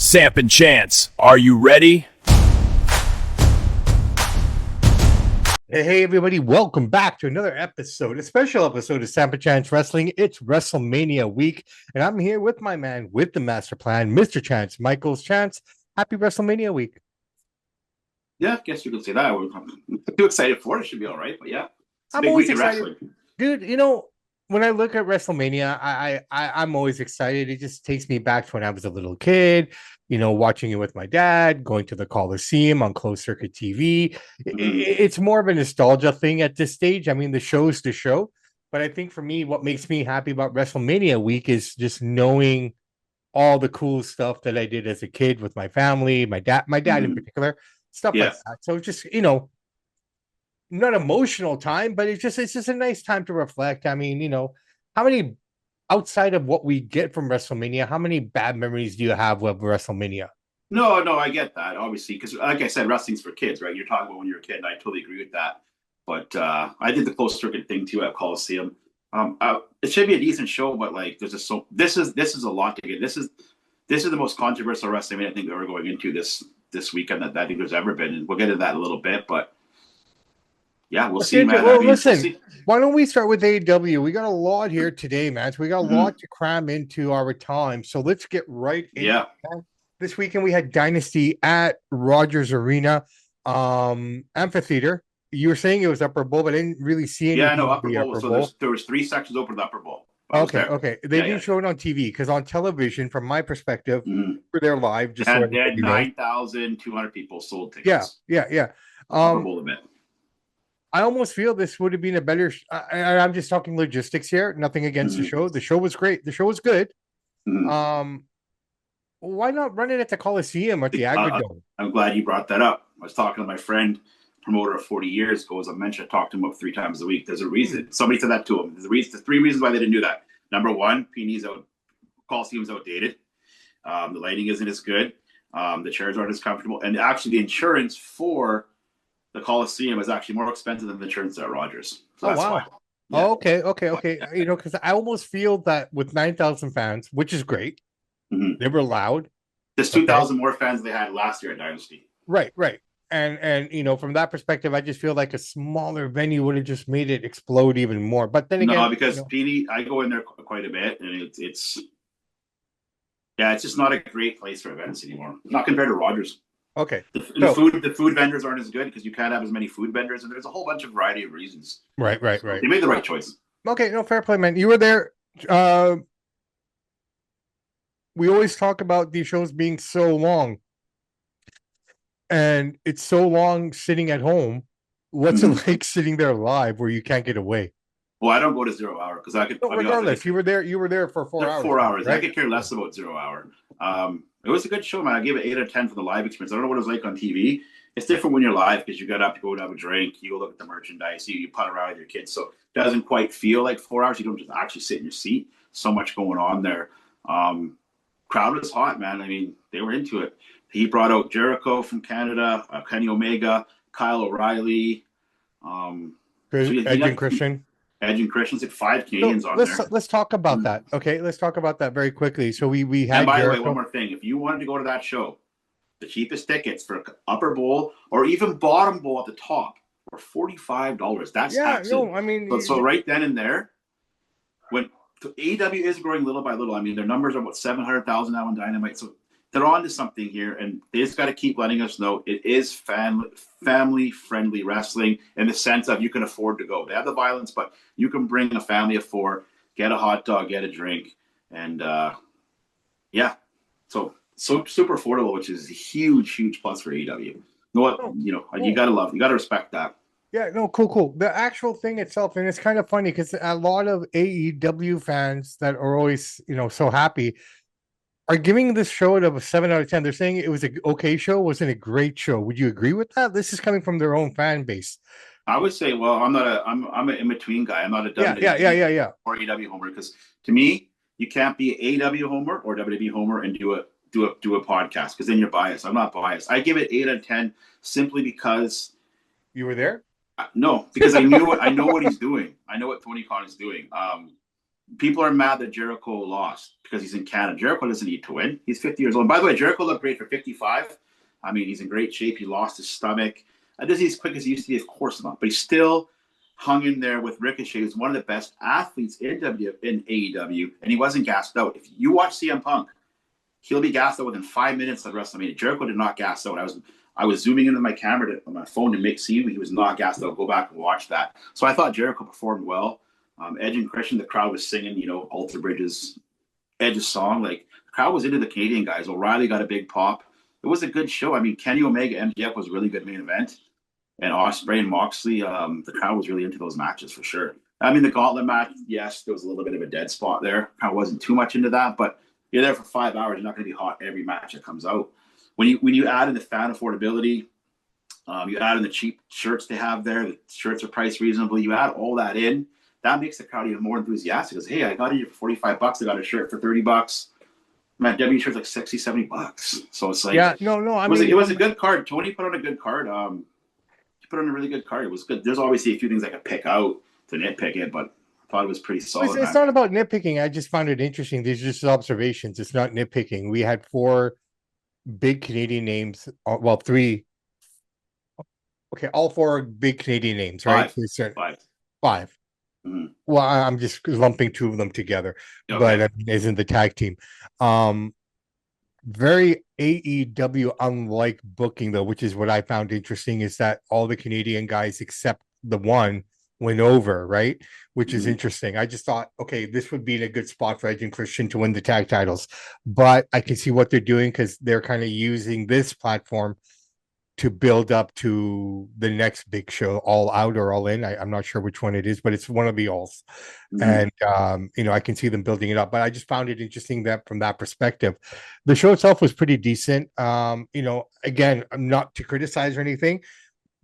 Samp&Chance, are you ready? Hey, everybody, welcome back to another episode, a special episode of Samp&Chance Wrestling. It's WrestleMania week, and I'm here with my man with the master plan, Mr. Chance, Michael's Chance. Happy WrestleMania week. Yeah, I guess you could say that. I'm too excited for it. It should be all right, but yeah. It's a I'm big always week in excited. wrestling. Dude, when I look at WrestleMania, I'm always excited. It just takes me back to when I was a little kid, watching it with my dad, going to the Coliseum on closed circuit TV. It's more of a nostalgia thing at this stage. I mean, the show's the show, but I think for me, what makes me happy about WrestleMania week is just knowing all the cool stuff that I did as a kid with my family, my dad in particular, stuff like that. So just, not emotional time, but it's just a nice time to reflect. I mean, how many outside of what we get from WrestleMania, how many bad memories do you have of WrestleMania? No, I get that, obviously, because like I said, wrestling's for kids, right? You're talking about when you're a kid, and I totally agree with that. But I did the closed circuit thing too at Coliseum. It should be a decent show, but like, there's just this is a lot to get. This is the most controversial WrestleMania I think we're going into this weekend that I think there's ever been, and we'll get into that in a little bit, but. Yeah, we'll see, man. Well, listen, why don't we start with AEW? We got a lot here today, man. So we got a lot to cram into our time. So let's get right into that. This weekend we had Dynasty at Rogers Arena, amphitheater. You were saying it was Upper Bowl, but I didn't really see any. Yeah, no, Upper Bowl. So there was 3 sections open to the Upper Bowl. Okay. They didn't show it on TV because on television, from my perspective, for their live, just they had 9,200 people sold tickets. Yeah. Upper Bowl event. I almost feel this would have been a better. I'm just talking logistics here. Nothing against the show. The show was great. The show was good. Why not run it at the Coliseum or at the Agrodome? I'm glad you brought that up. I was talking to my friend, promoter of 40 years ago. As I mentioned, I talked to him about 3 times a week. There's a reason. Somebody said that to him. There's 3 reasons why they didn't do that. Number 1, PNE's out. Coliseum's outdated. The lighting isn't as good. The chairs aren't as comfortable. And actually, the insurance for the Coliseum is actually more expensive than the insurance at Rogers. So that's why. Yeah. Okay. Because I almost feel that with 9,000 fans, which is great, they were loud. There's 2,000 more fans they had last year at Dynasty. Right. And from that perspective, I just feel like a smaller venue would have just made it explode even more. But then again, because PNE, I go in there quite a bit, and it's just not a great place for events anymore. Not compared to Rogers. Okay. The food vendors aren't as good because you can't have as many food vendors, and there's a whole bunch of variety of reasons. Right. They made the right choice. Okay, no, fair play, man. You were there. We always talk about these shows being so long, and it's so long sitting at home. What's it like sitting there live where you can't get away? Well, I don't go to 0 hour because I could. No, regardless, you were there for 4 hours. 4 hours. Right? I could care less about 0 hour. It was a good show, man. I gave it 8 out of 10 for the live experience. I don't know what it was like on TV. It's different when you're live because you got up to go and have a drink. You go look at the merchandise. You putt around with your kids. So it doesn't quite feel like 4 hours. You don't just actually sit in your seat. So much going on there. Crowd was hot, man. I mean, they were into it. He brought out Jericho from Canada, Kenny Omega, Kyle O'Reilly. Edge and Christian. Edge and Christian's like 5 Canadians on there. Let's talk about that. Okay, let's talk about that very quickly. So we had. And by the way, one more thing: if you wanted to go to that show, the cheapest tickets for Upper Bowl or even Bottom Bowl at the top were $45. That's taxes. No, I mean, so right then and there, when AEW is growing little by little. I mean, their numbers are about 700,000 now on Dynamite, so they're on to something here, and they just got to keep letting us know it is family-friendly wrestling in the sense of you can afford to go. They have the violence, but you can bring a family of 4, get a hot dog, get a drink, and so super affordable, which is a huge plus for AEW. You gotta respect that. Yeah, no, cool. The actual thing itself, and it's kind of funny because a lot of AEW fans that are always, so happy are giving this show a 7 out of 10. They're saying it was an okay show, wasn't a great show. Would you agree with that? This is coming from their own fan base. I would say, well, I'm an in-between guy. I'm not a WWE or AEW homer, because to me, you can't be AEW homer or WWE homer and do a podcast, because then you're biased. I'm not biased. I give it 8 out of 10 simply because you were there. No, because I know what he's doing. I know what Tony Khan is doing. people are mad that Jericho lost because he's in Canada. Jericho doesn't need to win. He's 50 years old. And by the way, Jericho looked great for 55. I mean, he's in great shape. He lost his stomach. Does he as quick as he used to be? Of course not. But he still hung in there with Ricochet, who's one of the best athletes in AEW, and he wasn't gassed out. If you watch CM Punk, he'll be gassed out within 5 minutes of WrestleMania. Jericho did not gas out. I was zooming into my camera on my phone to make see he was not gassed out. Go back and watch that. So I thought Jericho performed well. Edge and Christian, the crowd was singing, Alter Bridges, Edge's song. Like, the crowd was into the Canadian guys. O'Reilly got a big pop. It was a good show. I mean, Kenny Omega, MJF was a really good main event. And Ospreay and Moxley, the crowd was really into those matches for sure. I mean, the gauntlet match, yes, there was a little bit of a dead spot there. I wasn't too much into that, but you're there for 5 hours. You're not going to be hot every match that comes out. When you add in the fan affordability, you add in the cheap shirts they have there. The shirts are priced reasonably. You add all that in. That makes the crowd even more enthusiastic. Because, hey, I got it for $45. I got a shirt for $30. My W shirt's like $60-$70. So it's like, yeah, no. It was a good card. Tony put on a good card. He put on a really good card. It was good. There's obviously a few things I could pick out to nitpick it, but I thought it was pretty solid. It's not about nitpicking. I just found it interesting. These are just observations. It's not nitpicking. We had 4 big Canadian names. Well, 3. Okay, all 4 big Canadian names, right? 5. Mm-hmm. Well, I'm just lumping 2 of them together, okay. But I mean, isn't the tag team? Very AEW unlike booking though, which is what I found interesting, is that all the Canadian guys except the one went over, right? Which is interesting. I just thought, okay, this would be in a good spot for Edge and Christian to win the tag titles, but I can see what they're doing because they're kind of using this platform to build up to the next big show, All Out or All In. I'm not sure which one it is, but it's one of the alls. And, I can see them building it up, but I just found it interesting that from that perspective, the show itself was pretty decent. Again, I'm not to criticize or anything,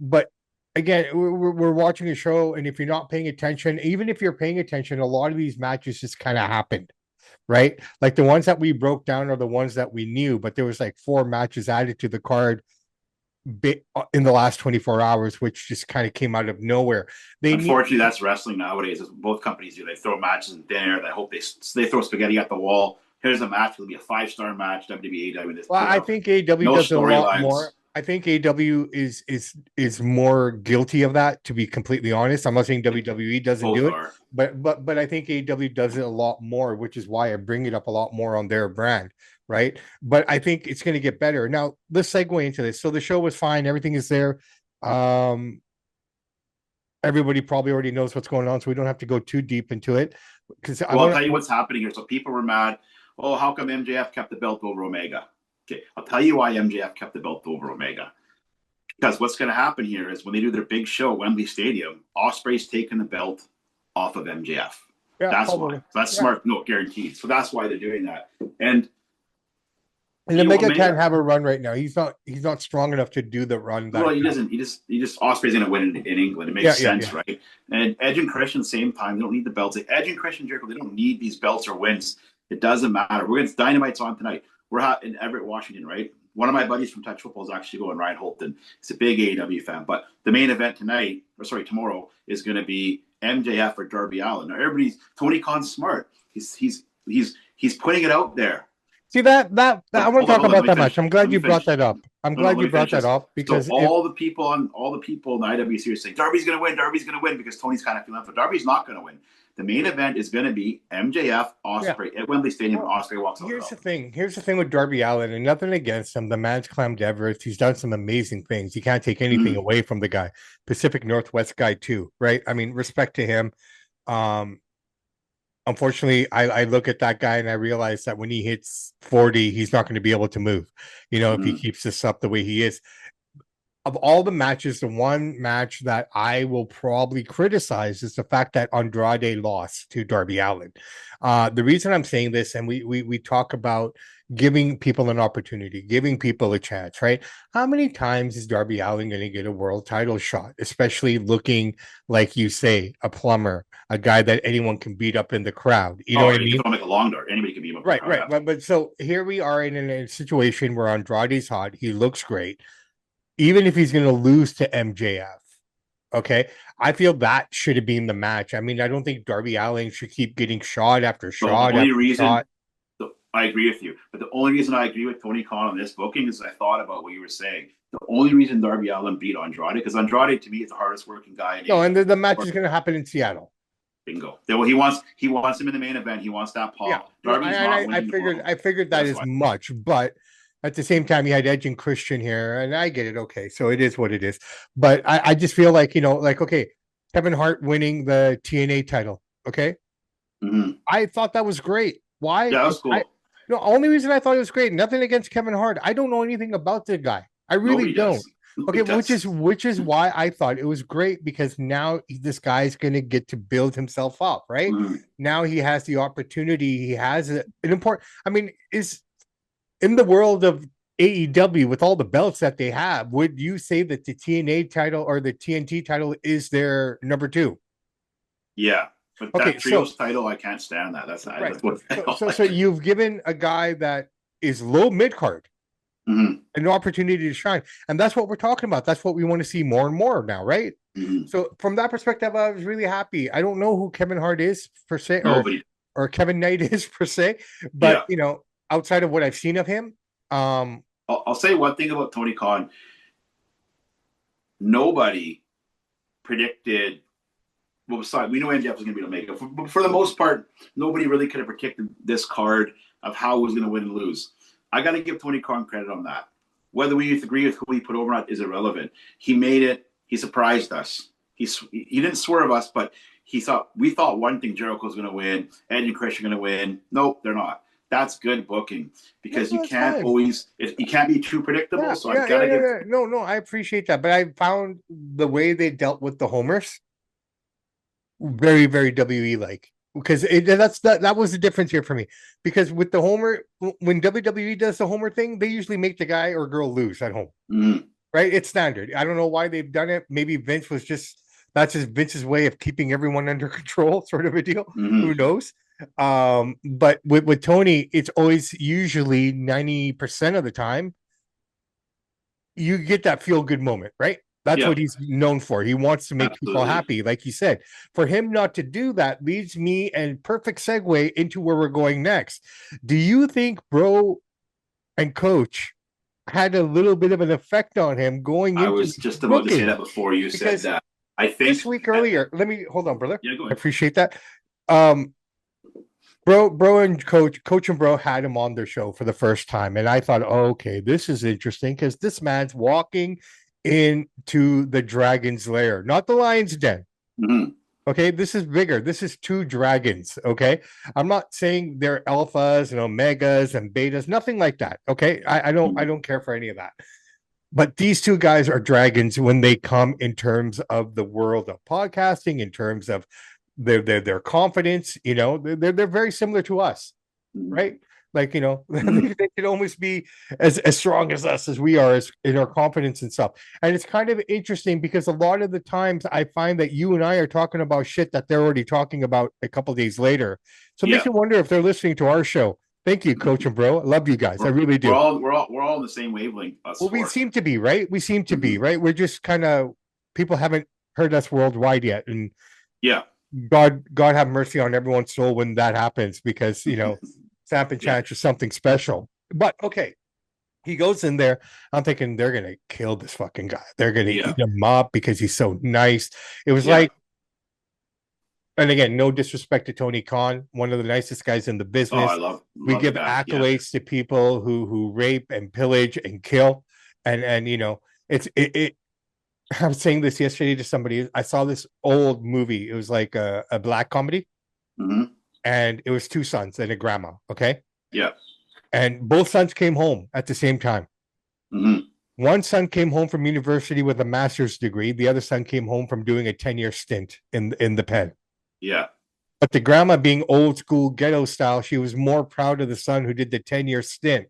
but again, we're watching a show, and if you're not paying attention, even if you're paying attention, a lot of these matches just kind of happened, right? Like the ones that we broke down are the ones that we knew, but there was like 4 matches added to the card in the last 24 hours, which just kind of came out of nowhere. Unfortunately, that's wrestling nowadays. Both companies do. They throw matches in thin air. They hope they throw spaghetti at the wall. Here's a match. It'll be a 5-star match. WWE, AEW. Well, I think AEW does a lot more. I think AEW is more guilty of that, to be completely honest. I'm not saying WWE doesn't do it, but I think AEW does it a lot more, which is why I bring it up a lot more on their brand. Right. But I think it's going to get better. Now, let's segue into this. So the show was fine. Everything is there. Everybody probably already knows what's going on, so we don't have to go too deep into it. I'll tell you what's happening here. So people were mad. Oh, how come MJF kept the belt over Omega? Okay, I'll tell you why MJF kept the belt over Omega. Because what's going to happen here is when they do their big show at Wembley Stadium, Ospreay's taking the belt off of MJF. Yeah, that's probably why. So that's smart. No, guaranteed. So that's why they're doing that. And Omega can't have a run right now. He's not strong enough to do the run. Well, he doesn't. He just Ospreay's going to win in England. It makes sense, right? And Edge and Christian, same time, they don't need the belts. Like Edge and Christian Jericho, they don't need these belts or wins. It doesn't matter. We're against Dynamite's on tonight. We're in Everett, Washington, right? One of my buddies from Touch Football is actually going, Ryan Holton. He's a big AEW fan. But the main event tomorrow is going to be MJF or Darby Allin. Now Tony Khan's smart. He's putting it out there. See that I won't talk about that much. I'm glad you brought that up. I'm glad you brought that up because all the people in the IW series say Darby's going to win because Tony's kind of feeling for Darby's not going to win. The main event is going to be MJF Ospreay at Wembley Stadium. Ospreay walks out. Here's the thing with Darby Allin, and nothing against him. The man's climbed Everest. He's done some amazing things. You can't take anything away from the guy. Pacific Northwest guy too, right? I mean, respect to him. Unfortunately, I look at that guy and I realize that when he hits 40, he's not going to be able to move, if he keeps this up the way he is. Of all the matches, the one match that I will probably criticize is the fact that Andrade lost to Darby Allin. The reason I'm saying this, and we talk about giving people an opportunity, giving people a chance, right? How many times is Darby Allin going to get a world title shot, especially looking like you say, a plumber, a guy that anyone can beat up in the crowd? You know what I mean? Don't make a long dart. Anybody can beat him up. Right. But so here we are in a situation where Andrade's hot. He looks great. Even if he's going to lose to MJF, Okay. I feel that should have been the match. I mean, I don't think Darby Allin should keep getting shot after The shot only after reason shot. I agree with you, but the only reason I agree with Tony Khan on this booking is I thought about what you were saying. The only reason Darby Allin beat Andrade, because Andrade to me is the hardest working guy in No, and AEW. the match is going to happen in Seattle. Bingo. Well, he wants him in the main event. He wants that Yeah, pop. Darby's not winning. I figured that as much, but at the same time, you had Edge and Christian here, and I get it. Okay, so it is what it is. But I just feel like okay, Kevin Hart winning the TNA title. Okay, I thought that was great. Why? Yeah, that was cool. No, only reason I thought it was great. Nothing against Kevin Hart. I don't know anything about the guy. I really don't. Okay, which is why I thought it was great, because now this guy's going to get to build himself up, right? Now he has the opportunity. He has an important. I mean, is in the world of AEW with all the belts that they have, would you say that the TNA title or the TNT title is their number 2? Yeah, but that trios title, I can't stand that. That's right. That's so you've given a guy that is low mid card an opportunity to shine, and that's what we're talking about. That's what we want to see more and more now, right? So from that perspective, I was really happy. I don't know who Kevin Hart is per se, or Kevin Knight is per se, but outside of what I've seen of him, I'll say one thing about Tony Khan. Nobody predicted. Well, besides, we knew MJF was going to be able to make it. But for the most part, nobody really could have predicted this card of how he was going to win and lose. I got to give Tony Khan credit on that. Whether we agree with who he put over or not is irrelevant. He made it. He surprised us. He didn't swerve us, but we thought one thing: Jericho was going to win, Edge and Christian are going to win. Nope, they're not. That's good booking, because you can't be too predictable. I gotta give. No, I appreciate that, but I found the way they dealt with the homers very, very WE like, because that was the difference here for me. Because with the homer, when WWE does the homer thing, they usually make the guy or girl lose at home, right? It's standard. I don't know why they've done it. Maybe that's just Vince's way of keeping everyone under control, sort of a deal. Who knows? But with Tony, it's always usually 90% of the time you get that feel good moment, right? That's what he's known for. He wants to make people happy, like you said. For him not to do that leads me and perfect segue into where we're going next. Do you think Bro and Coach had a little bit of an effect on him going into? I was just about to say that before you said that. I think this week earlier. Let me hold on, brother. Yeah, go ahead. I appreciate that. Bro and Coach and Bro had him on their show for the first time, and I thought, okay, this is interesting, because this man's walking into the dragon's lair, not the lion's den. Okay, this is bigger. This is 2 dragons. Okay, I'm not saying they're alphas and omegas and betas, nothing like that. Okay, I don't care for any of that. But these 2 guys are dragons when they come in terms of the world of podcasting, in terms of their confidence. They're very similar to us, right? Like, they could almost be as strong as us as we are in our confidence and stuff. And it's kind of interesting, because a lot of the times I find that you and I are talking about shit that they're already talking about a couple days later. So it makes you wonder if they're listening to our show. Thank you, Coach and Bro. I love you guys. I really do. We're all in the same wavelength. We seem to be, right? We seem to be, right? We're just kind of, people haven't heard us worldwide yet. And God have mercy on everyone's soul when that happens, because, Samp&Chance is something special. But okay, he goes in there. I'm thinking they're gonna kill this fucking guy. They're gonna eat him up because he's so nice. It was like, and again, no disrespect to Tony Khan, one of the nicest guys in the business. We give accolades to people who rape and pillage and kill, and it. I was saying this yesterday to somebody. I saw this old movie. It was like a black comedy. And it was 2 sons and a grandma. Okay. Yeah. And both sons came home at the same time. One son came home from university with a master's degree. The other son came home from doing a 10-year stint in the pen. Yeah. But the grandma, being old school ghetto style, she was more proud of the son who did the 10-year stint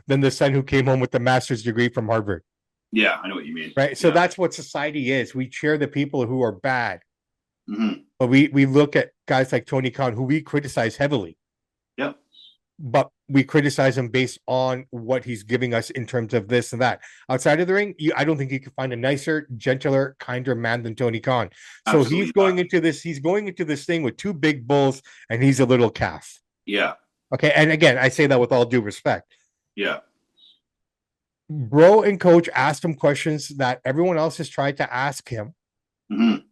than the son who came home with the master's degree from Harvard. Yeah, I know what you mean. Right. So that's what society is. We cheer the people who are bad. But we look at guys like Tony Khan, who we criticize heavily. Yep. But we criticize him based on what he's giving us in terms of this and that. Outside of the ring, I don't think you can find a nicer, gentler, kinder man than Tony Khan. So Absolutely he's going into this thing with two big bulls, and he's a little calf. Yeah. Okay, and again, I say that with all due respect. Yeah. Bro and Coach asked him questions that everyone else has tried to ask him. Mm-hmm.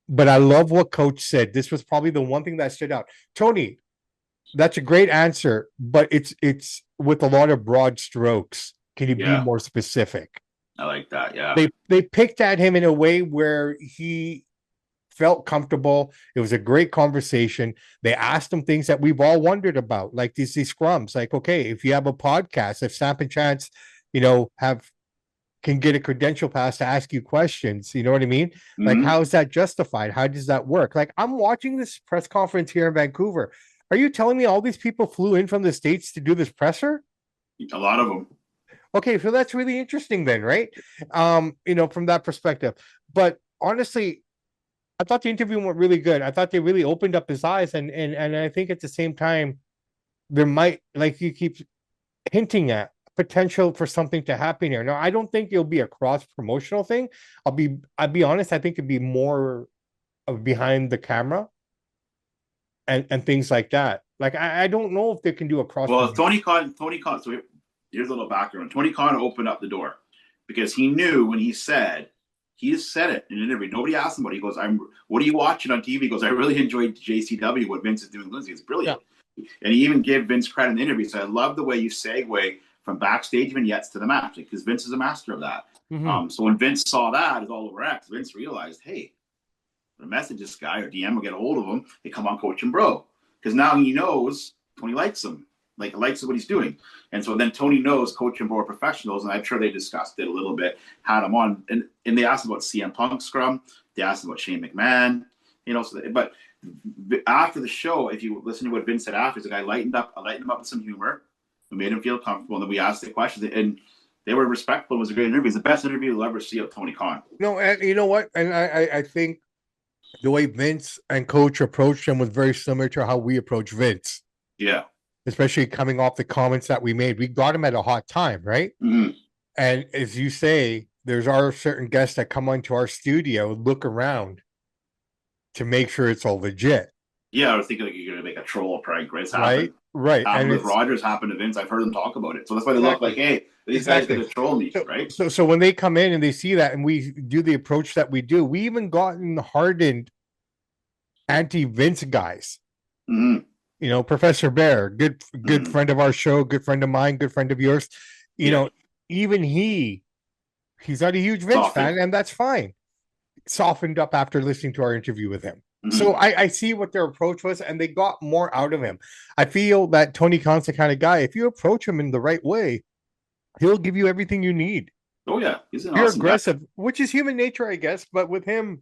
But I love what Coach said. This was probably the one thing that stood out. Tony, that's a great answer, but it's with a lot of broad strokes. Can you be more specific? I like that. Yeah. They picked at him in a way where he felt comfortable. It was a great conversation. They asked him things that we've all wondered about, like these scrums. Like, okay, if you have a podcast, if Samp&Chance, can get a credential pass to ask you questions, you know what I mean? Mm-hmm. Like, how is that justified? How does that work? Like, I'm watching this press conference here in Vancouver. Are you telling me all these people flew in from the States to do this presser? A lot of them. Okay, so that's really interesting then, right? From that perspective. But honestly, I thought the interview went really good. I thought they really opened up his eyes, and I think at the same time, there might, like you keep hinting at, potential for something to happen here. Now, I don't think it'll be a cross-promotional thing. I'll be honest, I think it'd be more of behind the camera and things like that. Like, I don't know if they can do a cross. Well, Tony Khan. So here's a little background. Tony Khan opened up the door because he knew when he just said it in an interview. Nobody asked him what he goes. What are you watching on TV? He goes, I really enjoyed JCW. What Vince is doing, Lindsay, it's brilliant. Yeah. And he even gave Vince credit in the interview. So I love the way you segue from backstage vignettes to the match, because Vince is a master of that. Mm-hmm. So when Vince saw that as all over X, Vince realized, hey, the message this guy or DM will get a hold of him. Hey, come on, Coach and Bro, because now he knows Tony likes him, likes what he's doing. And so then Tony knows Coach and Bro are professionals, and I'm sure they discussed it a little bit, had him on, and they asked about CM Punk scrum, they asked about Shane McMahon, but after the show, if you listen to what Vince said after, the guy lightened him up with some humor. We made him feel comfortable, and then we asked the questions, and they were respectful. It was a great interview. It's the best interview you'll ever see of Tony Khan. No, and you know what? And I think the way Vince and Coach approached him was very similar to how we approach Vince. Yeah. Especially coming off the comments that we made. We got him at a hot time, right? Mm-hmm. And as you say, there's our certain guests that come onto our studio, look around to make sure it's all legit. Yeah, I was thinking you're going to make a troll prank, right? Right. And with Rogers, happened to Vince. I've heard them talk about it. So that's why they look like, hey, these guys are going to troll me, right? So when they come in and they see that and we do the approach that we do, we even gotten hardened anti-Vince guys. Mm-hmm. Professor Bear, good mm-hmm. friend of our show, good friend of mine, good friend of yours. Even he's not a huge Vince fan, and that's fine. Softened up after listening to our interview with him. Mm-hmm. So I see what their approach was, and they got more out of him. I feel that Tony Khan's the kind of guy, if you approach him in the right way, he'll give you everything you need. Oh, yeah. He's You're awesome aggressive, guy. Which is human nature, I guess. But with him,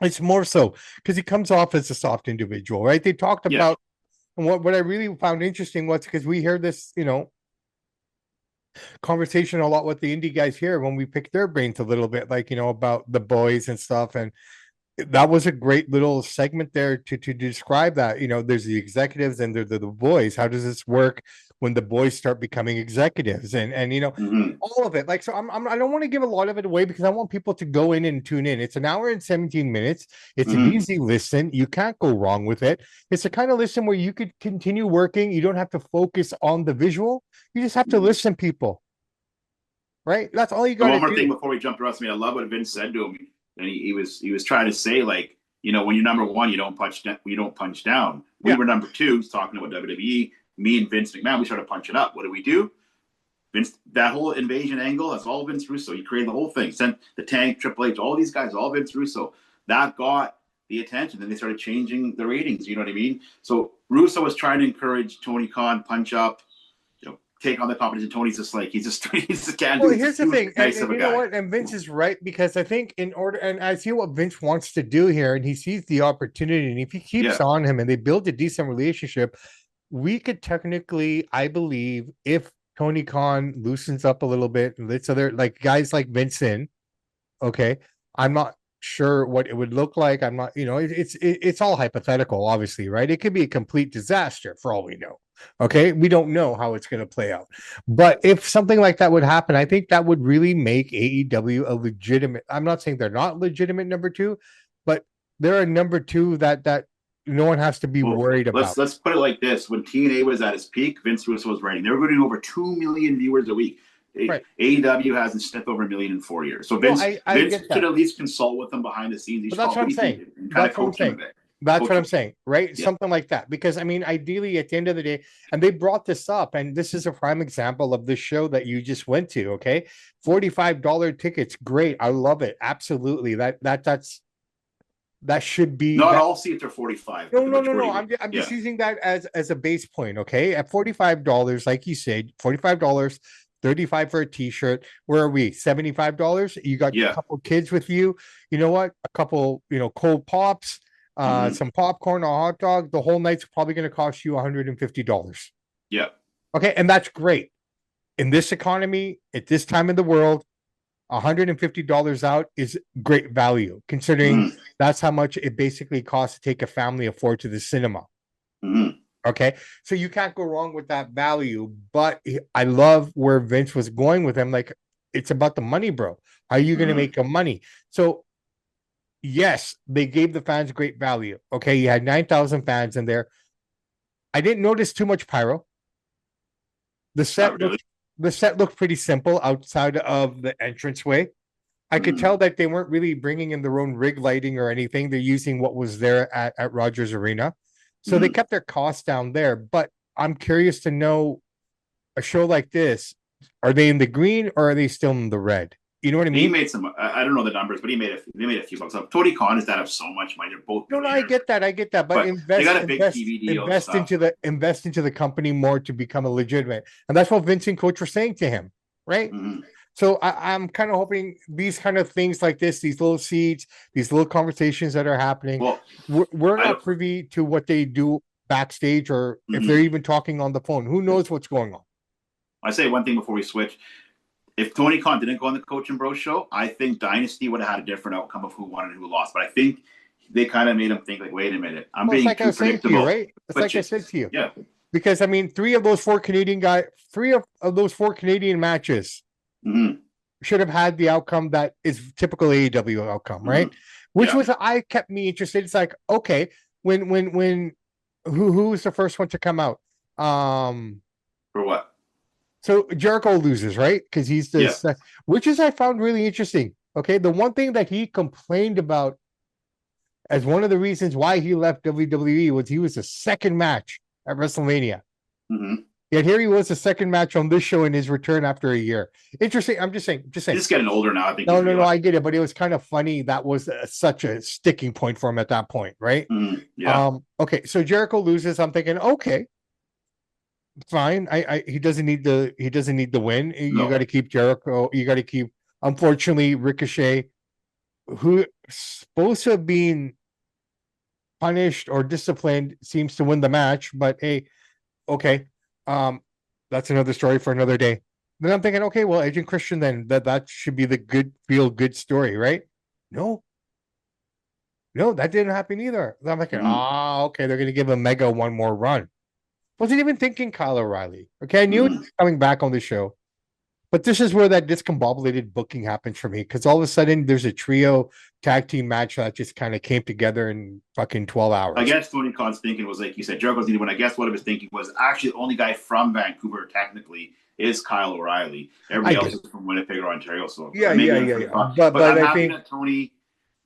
it's more so because he comes off as a soft individual, right? They talked about what I really found interesting was because we hear this, conversation a lot with the indie guys here when we pick their brains a little bit, like, about the boys and stuff. And that was a great little segment there to describe that. There's the executives and there's the boys. How does this work when the boys start becoming executives and mm-hmm. all of it? Like, so I don't want to give a lot of it away because I want people to go in and tune in. It's an hour and 17 minutes. It's mm-hmm. an easy listen. You can't go wrong with it. It's the kind of listen where you could continue working. You don't have to focus on the visual. You just have to listen, people. Right? That's all you got to do. One more thing before we jump to WrestleMania. I love what Vince said to him. And he was trying to say, like, when you're number one, you don't punch down. We were number two, talking about WWE. Me and Vince McMahon, we started punching up. What do? Vince, that whole invasion angle, that's all Vince Russo. He created the whole thing. Sent the Tank, Triple H, all these guys, all Vince Russo. That got the attention. Then they started changing the ratings. You know what I mean? So Russo was trying to encourage Tony Khan, punch up, take on the competition. Tony's just like, he's just can't. Well, here's the thing, nice and you know what? And Vince is right, because I think and I see what Vince wants to do here, and he sees the opportunity, and if he keeps on him and they build a decent relationship, we could technically, I believe, if Tony Khan loosens up a little bit and lets other guys like Vince in, okay, I'm not sure what it would look like. I'm not, it's all hypothetical, obviously, right? It could be a complete disaster for all we know. Okay, we don't know how it's going to play out. But if something like that would happen, I think that would really make AEW a legitimate. I'm not saying they're not legitimate number two, but they're a number two that no one has to be Well, worried about. let's put it like this: when TNA was at its peak, Vince Russo was writing. They were getting over 2 million viewers a week. Right. AEW hasn't sniffed over a million in 4 years. So No, Vince I Vince get should that. at least consult with them behind the scenes. He But should that's call, what what I'm do you saying. think? And kind of That's what I'm coach him a saying. bit. That's Coach what him. I'm saying, right? Yeah. Something like that. Because I mean, ideally, at the end of the day, and they brought this up, and this is a prime example of the show that you just went to. Okay, $45 tickets, great. I love it. Absolutely. That should be Not that. all seats are 45, No, but the no, no, no. majority. I'm just using that as a base point. Okay, at $45, like you said, $45. 35 for a t-shirt. Where are we? $75. You got a couple kids with you. You know what? A couple, cold pops, some popcorn, a hot dog. The whole night's probably going to cost you $150. Yeah. Okay, and that's great. In this economy, at this time in the world, $150 out is great value, considering that's how much it basically costs to take a family of four to the cinema. Okay, so you can't go wrong with that value. But I love where Vince was going with him. Like, it's about the money, bro. How are you going to make the money? So, yes, they gave the fans great value. Okay, you had 9,000 fans in there. I didn't notice too much pyro. The set looked pretty simple outside of the entranceway. I could tell that they weren't really bringing in their own rig lighting or anything. They're using what was there at Rogers Arena. So they kept their costs down there. But I'm curious to know, a show like this, are they in the green or are they still in the red? You know what I mean? He made some. I don't know the numbers, but they made a few bucks. Tony Khan is that up so much money. They're both. No, I get that. But they got a big TV deal. Invest into the company more to become a legitimate, and that's what Vince and Coach were saying to him, right? So I'm kind of hoping these kind of things like this, these little seeds, these little conversations that are happening. Well, we're not privy to what they do backstage, or if they're even talking on the phone. Who knows what's going on? I say one thing before we switch. If Tony Khan didn't go on the Coach and Bro show, I think Dynasty would have had a different outcome of who won and who lost. But I think they kind of made him think, like, wait a minute, I'm being like too predictable. You, right? It's like I said to you. Yeah. Because I mean, three of those four Canadian matches should have had the outcome that is typical AEW outcome, right? Which kept me interested. It's like, okay, when who was the first one to come out? For what? So Jericho loses, right? Because he's which is I found really interesting. Okay, the one thing that he complained about as one of the reasons why he left WWE was he was the second match at WrestleMania. Yet here he was the second match on this show in his return after a year. Interesting. I'm just saying. He's getting older now. I think. No, I get it, but it was kind of funny. That was such a sticking point for him at that point, right? Okay, so Jericho loses. I'm thinking, okay, fine. He doesn't need the win. You got to keep Jericho. You got to keep. Unfortunately, Ricochet, who supposed to have been punished or disciplined, seems to win the match. But hey, okay, that's another story for another day. Then I'm thinking, okay, well, Edge and Christian, then that should be the feel good story, right? No, that didn't happen either. I'm thinking, okay, they're gonna give Omega one more run. Wasn't even thinking Kyle O'Reilly. Okay, I knew he was coming back on the show, but this is where that discombobulated booking happens for me, because all of a sudden there's a trio tag team match that just kind of came together in fucking 12 hours. I guess Tony Khan's thinking was, like you said, Jericho's needed one. I guess what I was thinking was actually the only guy from Vancouver technically is Kyle O'Reilly. Everybody else is from Winnipeg or Ontario. So yeah. But I'm happy that Tony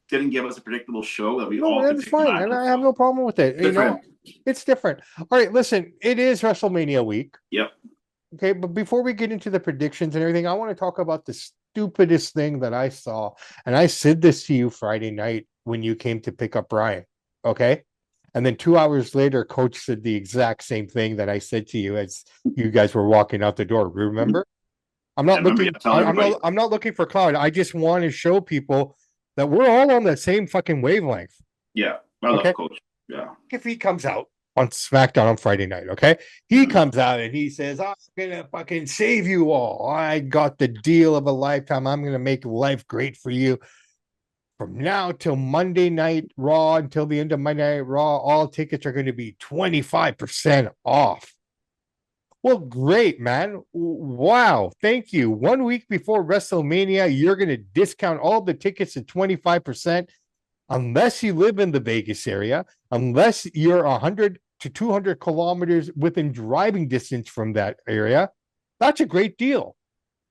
didn't give us a predictable show that we all. That's fine, and I have no problem with it. It's different. All right, listen, it is WrestleMania week. Yep. Okay, but before we get into the predictions and everything, I want to talk about the stupidest thing that I saw. And I said this to you Friday night when you came to pick up Brian. Okay. And then 2 hours later, Coach said the exact same thing that I said to you as you guys were walking out the door. Remember? I'm not looking for cloud. I just want to show people that we're all on the same fucking wavelength. Yeah. I love Coach. Yeah. If he comes out on SmackDown on Friday night, okay? He comes out and he says, I'm gonna fucking save you all. I got the deal of a lifetime. I'm gonna make life great for you. From now till Monday Night Raw, until the end of Monday Night Raw, all tickets are going to be 25% off. Well, great, man. Wow. Thank you. 1 week before WrestleMania, you're going to discount all the tickets to 25%, unless you live in the Vegas area, unless you're 100 to 200 kilometers within driving distance from that area. That's a great deal.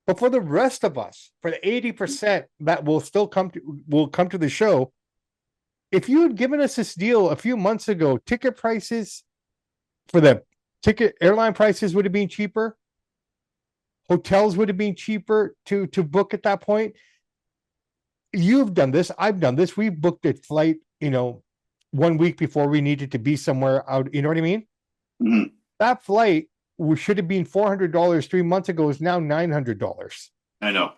But for the rest of us, for the 80% that will come to the show, if you had given us this deal a few months ago, ticket prices for the ticket airline prices would have been cheaper. Hotels would have been cheaper to book at that point. You've done this. I've done this. We've booked a flight, 1 week before we needed to be somewhere out. You know what I mean? Mm-hmm. That flight should have been $400 3 months ago is now $900. I know.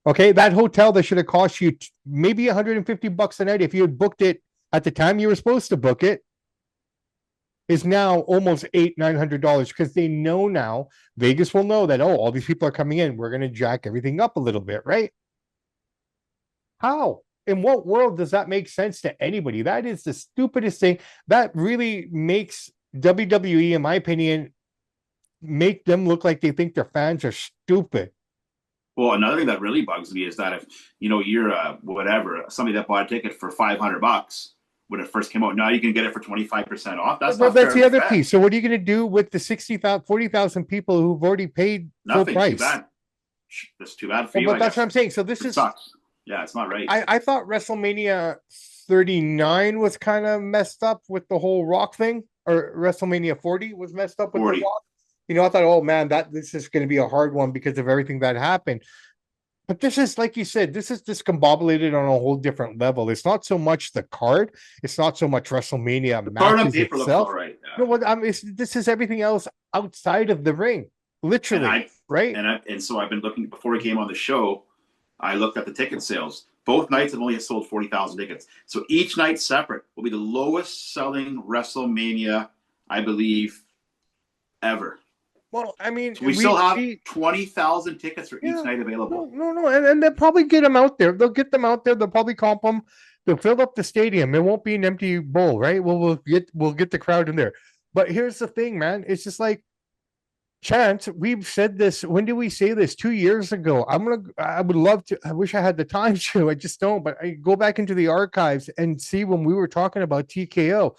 Okay, that hotel that should have cost you maybe $150 a night if you had booked it at the time you were supposed to book it is now almost $900 because they know now, Vegas will know that, oh, all these people are coming in. We're going to jack everything up a little bit, right? How? In what world does that make sense to anybody? That is the stupidest thing. That really makes WWE, in my opinion, make them look like they think their fans are stupid. Well, another thing that really bugs me is that if you're whatever somebody that bought a ticket for $500 when it first came out, now you can get it for 25% off. That's Well, not that's fair the other fair. piece. So what are you going to do with the 60,000, 40,000 people who've already paid full Nothing. price? Too bad. That's too bad for Well, you. but that's what I'm saying. So this it is sucks. Yeah, it's not right. I thought WrestleMania 39 was kind of messed up with the whole Rock thing, or WrestleMania 40 was messed up with the 40. Rock. I thought, oh man, this is going to be a hard one because of everything that happened. But this is, like you said, this is discombobulated on a whole different level. It's not so much the card. It's not so much WrestleMania The card on matches paper looks itself. all right. No, what this is everything else outside of the ring, literally, right? And so I've been looking before we came on the show. I looked at the ticket sales. Both nights have only sold 40,000 tickets. So each night separate will be the lowest selling WrestleMania, I believe, ever. Well, I mean, so we still have 20,000 tickets for each night available. No, and they'll probably get them out there. They'll get them out there. They'll probably comp them. They'll fill up the stadium. It won't be an empty bowl, right? We'll get the crowd in there. But here's the thing, man. It's just like, Chance, we've said this. When did we say this? 2 years ago. I would love to. I wish I had the time to. I just don't. But I go back into the archives and see when we were talking about TKO.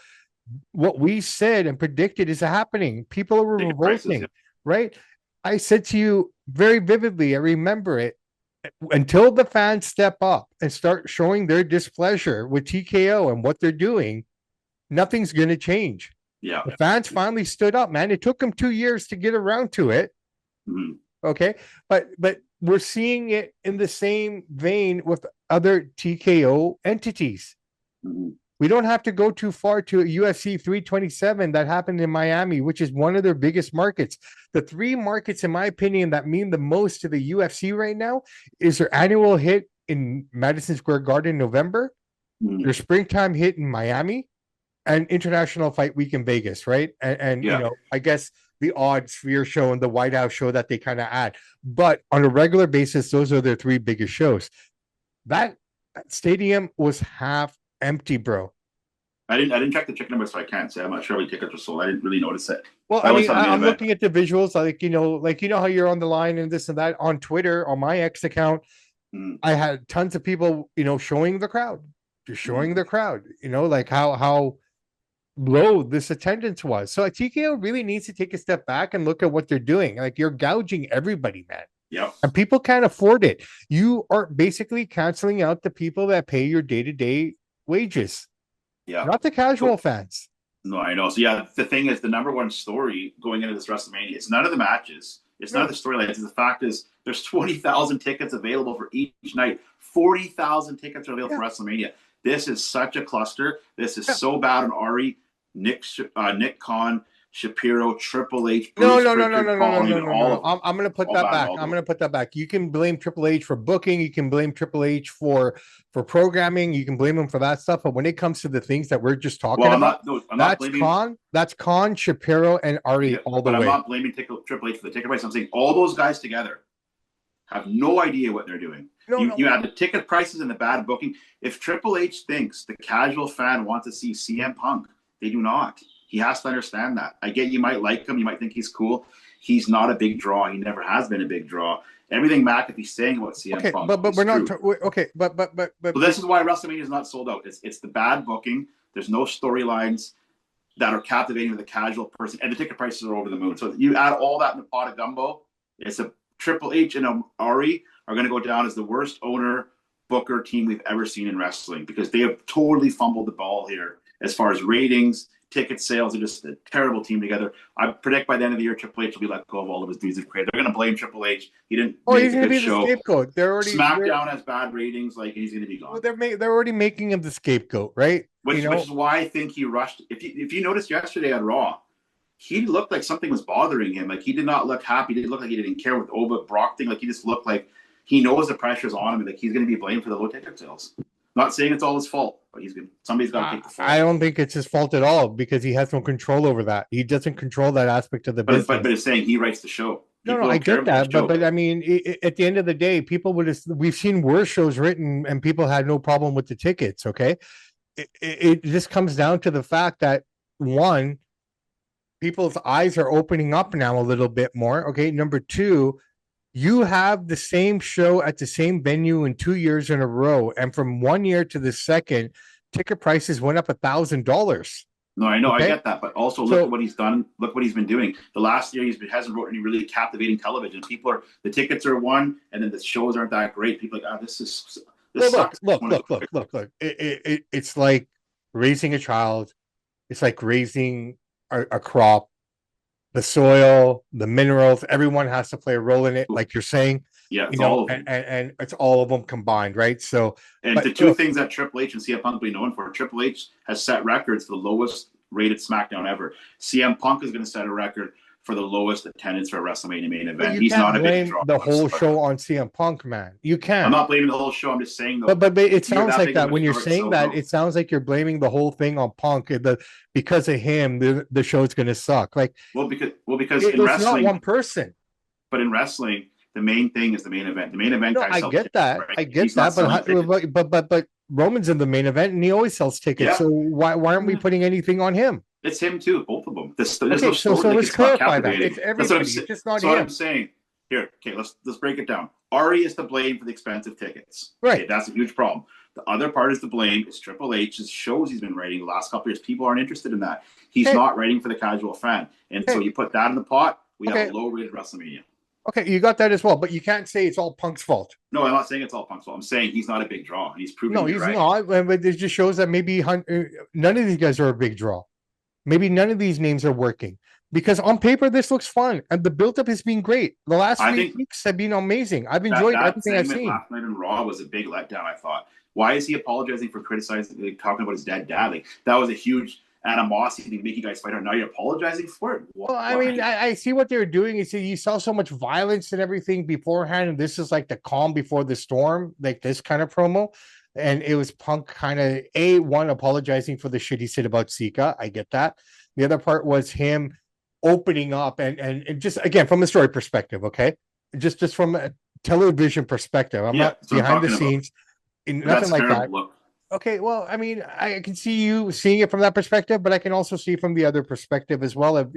What we said and predicted is happening. People are revolting, right? I said to you very vividly, I remember it, until the fans step up and start showing their displeasure with TKO and what they're doing, nothing's going to change. Yeah. The fans finally stood up, man. It took them 2 years to get around to it. Mm-hmm. Okay. But we're seeing it in the same vein with other TKO entities. Mm-hmm. We don't have to go too far to UFC 327 that happened in Miami, which is one of their biggest markets. The three markets, in my opinion, that mean the most to the UFC right now is their annual hit in Madison Square Garden in November, their springtime hit in Miami, and International Fight Week in Vegas, right? And I guess the odd Sphere show and the White House show that they kind of add. But on a regular basis, those are their three biggest shows. That stadium was half empty, bro. I didn't check the ticket number, so I can't say. I'm not sure how many tickets were sold. I didn't really notice it. Well, I'm looking at the visuals, like how you're on the line and this and that on Twitter, on my X account. I had tons of people, showing the crowd, just showing the crowd, like how low this attendance was. So TKO really needs to take a step back and look at what they're doing. Like, you're gouging everybody, man. Yeah. And people can't afford it. You are basically canceling out the people that pay your day-to-day wages. Yeah. Not the casual fans. No, I know. So yeah, the thing is, the number one story going into this WrestleMania, it's none of the matches. It's none of the storylines. The fact is, there's 20,000 tickets available for each night. 40,000 tickets are available for WrestleMania. This is such a cluster. This is so bad on Ari, Nick Khan, Shapiro, Triple H, Bruce, no. I'm going to put that back. I'm going to put that back. You can blame Triple H for booking. You can blame Triple H for programming. You can blame him for that stuff. But when it comes to the things that we're just talking about, that's Khan, Shapiro, and Ari all the way. I'm not blaming Triple H for the ticket price. I'm saying all those guys together have no idea what they're doing. You have the ticket prices and the bad booking. If Triple H thinks the casual fan wants to see CM Punk, they do not. He has to understand that. I get you might like him. You might think he's cool. He's not a big draw. He never has been a big draw. Everything McAfee's saying about CM Okay, Punk but is we're not. true. Okay, but So this is why WrestleMania is not sold out. It's the bad booking. There's no storylines that are captivating to the casual person, and the ticket prices are over the moon. So you add all that in the pot of gumbo. It's a Triple H and a Ari are going to go down as the worst owner booker team we've ever seen in wrestling, because they have totally fumbled the ball here as far as ratings, ticket sales. They're just a terrible team together. I predict by the end of the year, Triple H will be let go of all of his dudes of credit. They're going to blame Triple H. He didn't make he's a going to good be the show. scapegoat. SmackDown has bad ratings. Like, he's going to be gone. Well, they're already making him the scapegoat, right? Which is why I think he rushed. If you noticed yesterday on Raw, he looked like something was bothering him. Like, he did not look happy. He didn't look like he didn't care with the Oba Brock thing. Like, he just looked like he knows the pressure's on him, and like he's going to be blamed for the low ticket sales. Not saying it's all his fault, but somebody's got to take the fault. I don't think it's his fault at all, because he has no control over that. He doesn't control that aspect of the business. But it's saying he writes the show. No, I get that, but I mean, at the end of the day, we've seen worse shows written, and people had no problem with the tickets. Okay, it just comes down to the fact that, one, people's eyes are opening up now a little bit more. Okay, number two, you have the same show at the same venue in 2 years in a row, and from 1 year to the second, ticket prices went up $1,000. No, I know, okay? I get that, but also look at what he's done. Look what he's been doing. The last year, hasn't wrote any really captivating television. The tickets are one, and then the shows aren't that great. People are like, this sucks. Look. It's like raising a child. It's like raising a crop. The soil, the minerals, everyone has to play a role in it, like you're saying. Yeah, it's all of them. And it's all of them combined, right? So, the two things that Triple H and CM Punk be known for: Triple H has set records for the lowest rated SmackDown ever. CM Punk is going to set a record for the lowest attendance for a WrestleMania main event. He's not a big draw. The whole show on CM Punk, man. You can't. I'm not blaming the whole show. I'm just saying, though. But it sounds like that when you're saying that. It sounds like you're blaming the whole thing on Punk. Because of him, the show's going to suck. Like, because in wrestling, it's not one person. But in wrestling, the main thing is the main event. The main event. No, I get that. Right? I get that. But Roman's in the main event, and he always sells tickets. Yeah. So why aren't we putting anything on him? It's him too, both of them. So let's clarify that. It's everybody. It's just not him. What I'm saying. Here, okay, let's break it down. Ari is to blame for the expensive tickets. Right. Okay, that's a huge problem. The other part is to blame is Triple H's shows he's been writing the last couple of years. People aren't interested in that. He's not writing for the casual fan. And so you put that in the pot, we have a low-rated WrestleMania. Okay, you got that as well, but you can't say it's all Punk's fault. No, I'm not saying it's all Punk's fault. I'm saying he's not a big draw, and he's proven no, he's right. Not. But it just shows that maybe none of these guys are a big draw. Maybe none of these names are working, because on paper this looks fun, and the build-up has been great. The last 3 weeks have been amazing. I've enjoyed everything I've seen. Last night in Raw was a big letdown, I thought. Why is he apologizing for criticizing, talking about his dead dad? Like, that was a huge animosity to make you guys fight. Now you're apologizing for it? Well, I mean, I see what they were doing. You saw so much violence and everything beforehand, and this is like the calm before the storm, like this kind of promo. And it was Punk kind of one apologizing for the shit he said about Sika. I get that. The other part was him opening up and just, again, from a story perspective, okay, just from a television perspective. I'm not behind the scenes, nothing like that. Look. Okay, well, I mean, I can see you seeing it from that perspective, but I can also see from the other perspective as well. Of,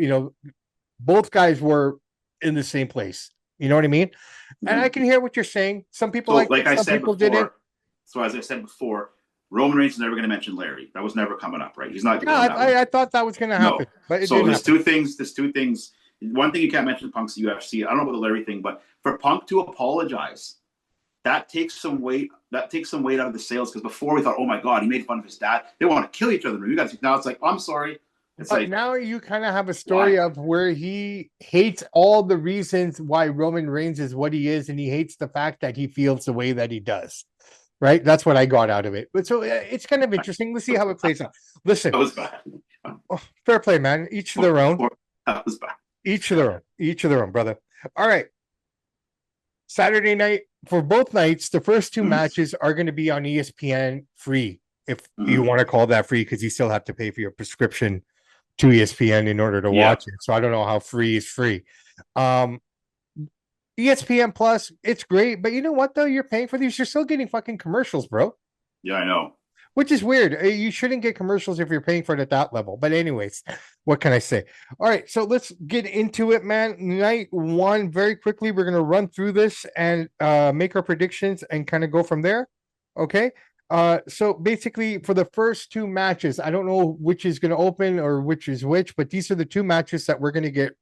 both guys were in the same place. You know what I mean? Mm-hmm. And I can hear what you're saying. Some people some people didn't. So as I said before, Roman Reigns is never going to mention Larry. That was never coming up, right? He's not. No, I thought that was going to happen. No. But there's two things. One thing you can't mention Punk's UFC. I don't know about the Larry thing, but for Punk to apologize, that takes some weight. That takes some weight out of the sales, because before we thought, oh my God, he made fun of his dad. They want to kill each other. Now it's like, I'm sorry. It's like, now you kind of have a story of where he hates all the reasons why Roman Reigns is what he is, and he hates the fact that he feels the way that he does. Right? That's what I got out of it. But so it's kind of interesting. Let's see how it plays out. Listen. That was bad. Fair play, man. Each to their own. That was bad. Each to their own. Each to their own, brother. All right. Saturday night, for both nights, the first two matches are going to be on ESPN free, if you want to call that free, because you still have to pay for your prescription to ESPN in order to watch it. So I don't know how free is free. ESPN Plus, it's great, but you know what though? You're paying for these. You're still getting fucking commercials, bro. Yeah, I know. which is weird. You shouldn't get commercials if you're paying for it at that level. But anyways, what can I say? All right, so let's get into it, man. Night one, very quickly, we're gonna run through this and make our predictions and kind of go from there. Okay. So basically, for the first two matches, I don't know which is going to open or which is which, but these are the two matches that we're going to get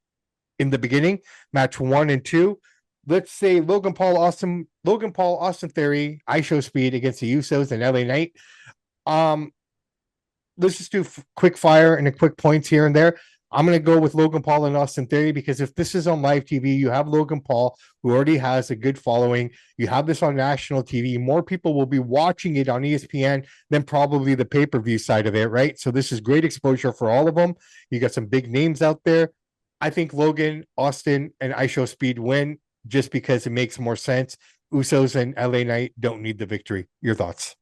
in the beginning, match 1 and 2. Let's say Logan Paul, Austin Theory, I Show Speed against the Usos and LA Knight. Um, let's just do quick fire and a quick points here and there. I'm going to go with Logan Paul and Austin Theory because if this is on live TV, you have Logan Paul, who already has a good following. You have this on national TV. More people will be watching it on ESPN than probably the pay-per-view side of it, right? So this is great exposure for all of them. You got some big names out there. I think Logan, Austin, and I Show Speed win just because it makes more sense. Usos and LA Knight don't need the victory. Your thoughts?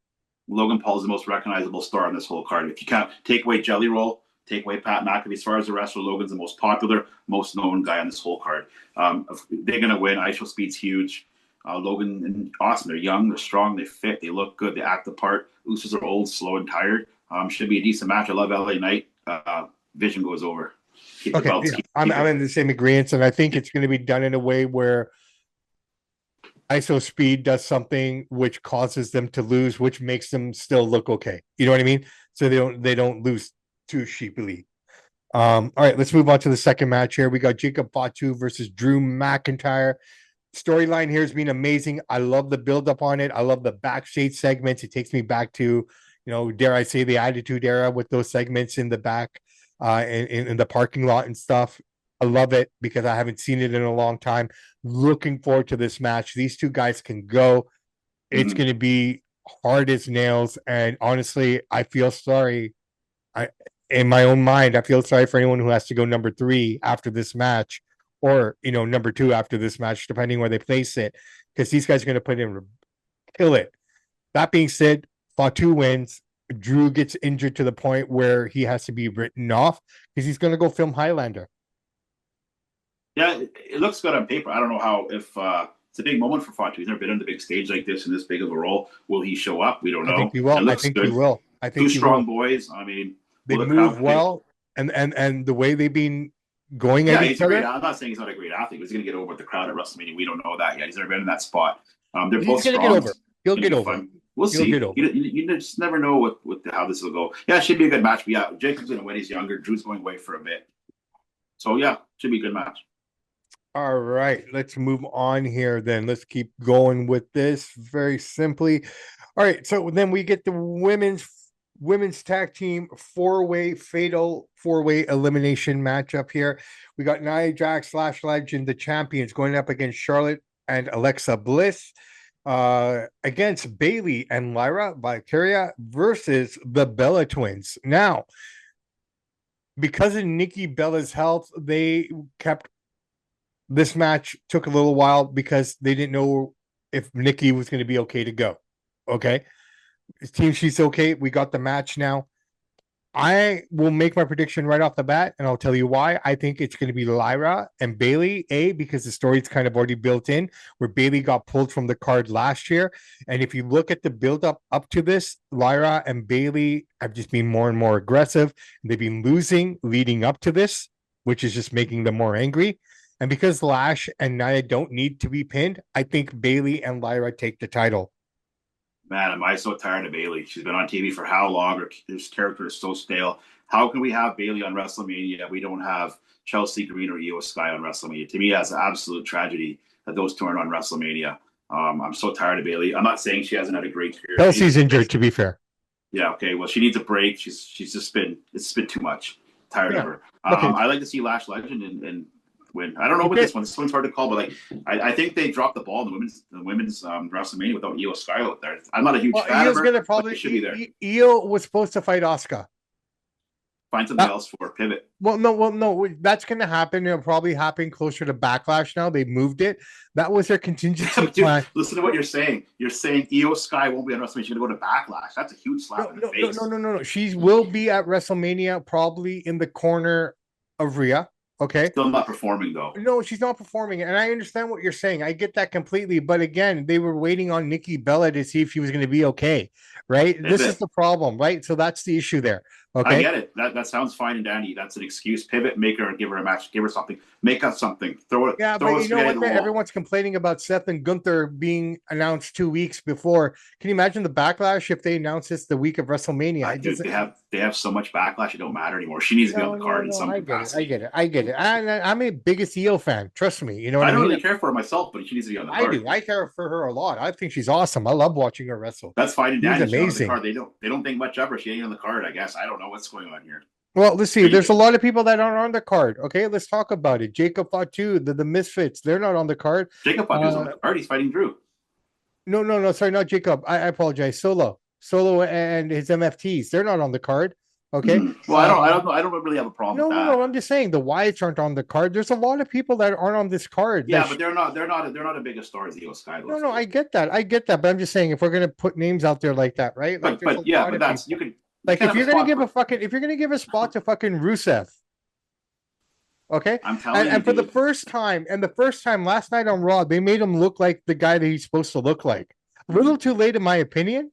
Logan Paul is the most recognizable star on this whole card. If you can't take away Jelly Roll, take away Pat McAfee, as far as the wrestler, Logan's the most popular, most known guy on this whole card. They're going to win. I Show Speed's huge. Logan and Austin, they're young, they're strong, they fit, they look good, they act the part. Usos are old, slow, and tired. Should be a decent match. I love LA Knight. Vision goes over. Keep okay, belts, yeah. I'm in the same agreement, and I think it's going to be done in a way where ISO Speed does something which causes them to lose, which makes them still look okay. You know what I mean? So they don't lose too sheepily. All right, let's move on to the second match here. We got Jacob Fatu versus Drew McIntyre. Storyline here has been amazing. I love the build up on it. I love the backstage segments. It takes me back to, dare I say, the Attitude Era with those segments in the back, in the parking lot and stuff. I love it because I haven't seen it in a long time. Looking forward to this match. These two guys can go. It's going to be hard as nails. And honestly, I feel sorry. In my own mind, I feel sorry for anyone who has to go number 3 after this match, or number 2 after this match, depending where they place it, because these guys are going to put in kill it. That being said, Fatu wins. Drew gets injured to the point where he has to be written off because he's going to go film Highlander. Yeah, it looks good on paper. I don't know how, if it's a big moment for Fatu. He's never been on the big stage like this in this big of a role. Will he show up? We don't know. I think he will. I think he will. I think two strong boys. I mean, they move well, and the way they've been going at each other. I'm not saying he's not a great athlete, but he's going to get over with the crowd at WrestleMania. We don't know that yet. He's never been in that spot. They're both strong. Get over. He'll get over. We'll see. You just never know how this will go. Yeah, it should be a good match. But yeah, Jacob's going to win. He's younger. Drew's going away for a bit. So yeah, should be a good match. All right, let's move on here then. Let's keep going with this very simply. All right, so then we get the women's tag team fatal four-way elimination matchup here. We got Nia Jax / Legend, the champions, going up against Charlotte and Alexa Bliss, against Bayley and Lyra Valkyria versus the Bella Twins. Now, because of Nikki Bella's health, they kept this match took a little while because they didn't know if Nikki was going to be okay to go. Okay. Team She's okay. We got the match now. I will make my prediction right off the bat, and I'll tell you why. I think it's going to be Lyra and Bayley, because the story's kind of already built in, where Bayley got pulled from the card last year. And if you look at the build up to this, Lyra and Bayley have just been more and more aggressive. They've been losing leading up to this, which is just making them more angry. And because Lash and Nia don't need to be pinned, I think Bayley and Lyra take the title. Man, am I so tired of Bayley. She's been on TV for how long? Her character is so stale. How can we have Bayley on WrestleMania? We don't have Chelsea Green or Io Sky on WrestleMania. To me, that's an absolute tragedy that those two aren't on WrestleMania. I'm so tired of Bayley. I'm not saying she hasn't had a great career. Chelsea's injured, to be fair. Yeah, okay. Well, she needs a break. It's just been too much. Tired of her. Okay. I like to see Lash Legend and win. I don't know what this one. This one's hard to call, but I think they dropped the ball in the women's WrestleMania without Io Sky out there. I'm not a huge fan of her. Gonna probably should be there. Io was supposed to fight Asuka. Find something else for a pivot. No. That's going to happen. It'll probably happen closer to Backlash now. They moved it. That was their contingency plan. Listen to what you're saying. You're saying Io Sky won't be on WrestleMania. She's going to go to Backlash. That's a huge slap in the face. No. She will be at WrestleMania, probably in the corner of Rhea. Okay. Still not performing though. No, she's not performing. And I understand what you're saying. I get that completely. But again, they were waiting on Nikki Bella to see if she was going to be okay. Right. This is Pivot. the problem. Right. So that's the issue there. I Okay. get it. That sounds fine and dandy. That's an excuse. Pivot, make her, give her a match, give her something, make us something. Throw it, Yeah, throw but a you know spaghetti what? at the wall. Everyone's complaining about Seth and Gunther being announced 2 weeks before. Can you imagine the backlash if they announce this the week of WrestleMania? Dude, they have so much backlash. It don't matter anymore. She needs to be on No, the no, card in no. some I get it. I capacity. get it. I get it. I'm a biggest heel fan. Trust me. You know what I I don't mean? really care for her myself, but she needs to be on the I card. do. I care for her a lot. I think she's awesome. I love watching her wrestle. That's fine and She's dandy. She's on the amazing. card. They don't think much of her. She ain't on the card. I guess I don't know what's going on here. Well, let's see. There's a lot of people that aren't on the card. Okay, let's talk about it. Jacob Fatu, the Misfits, they're not on the card. Jacob Fatu's on the card. He's fighting Drew. No. Sorry, not Jacob. I apologize. Solo, and his MFTs, they're not on the card. Okay. Well, I don't really have a problem with that. No. I'm just saying the Wyatts aren't on the card. There's a lot of people that aren't on this card. Yeah, but they're not a big a star as the Sky. No, I get that. But I'm just saying if we're gonna put names out there like that, right? Like, but that's you can. Like if you're gonna give a spot to fucking Rusev, okay? I'm telling you. And for the first time last night on Raw, they made him look like the guy that he's supposed to look like. A little too late, in my opinion,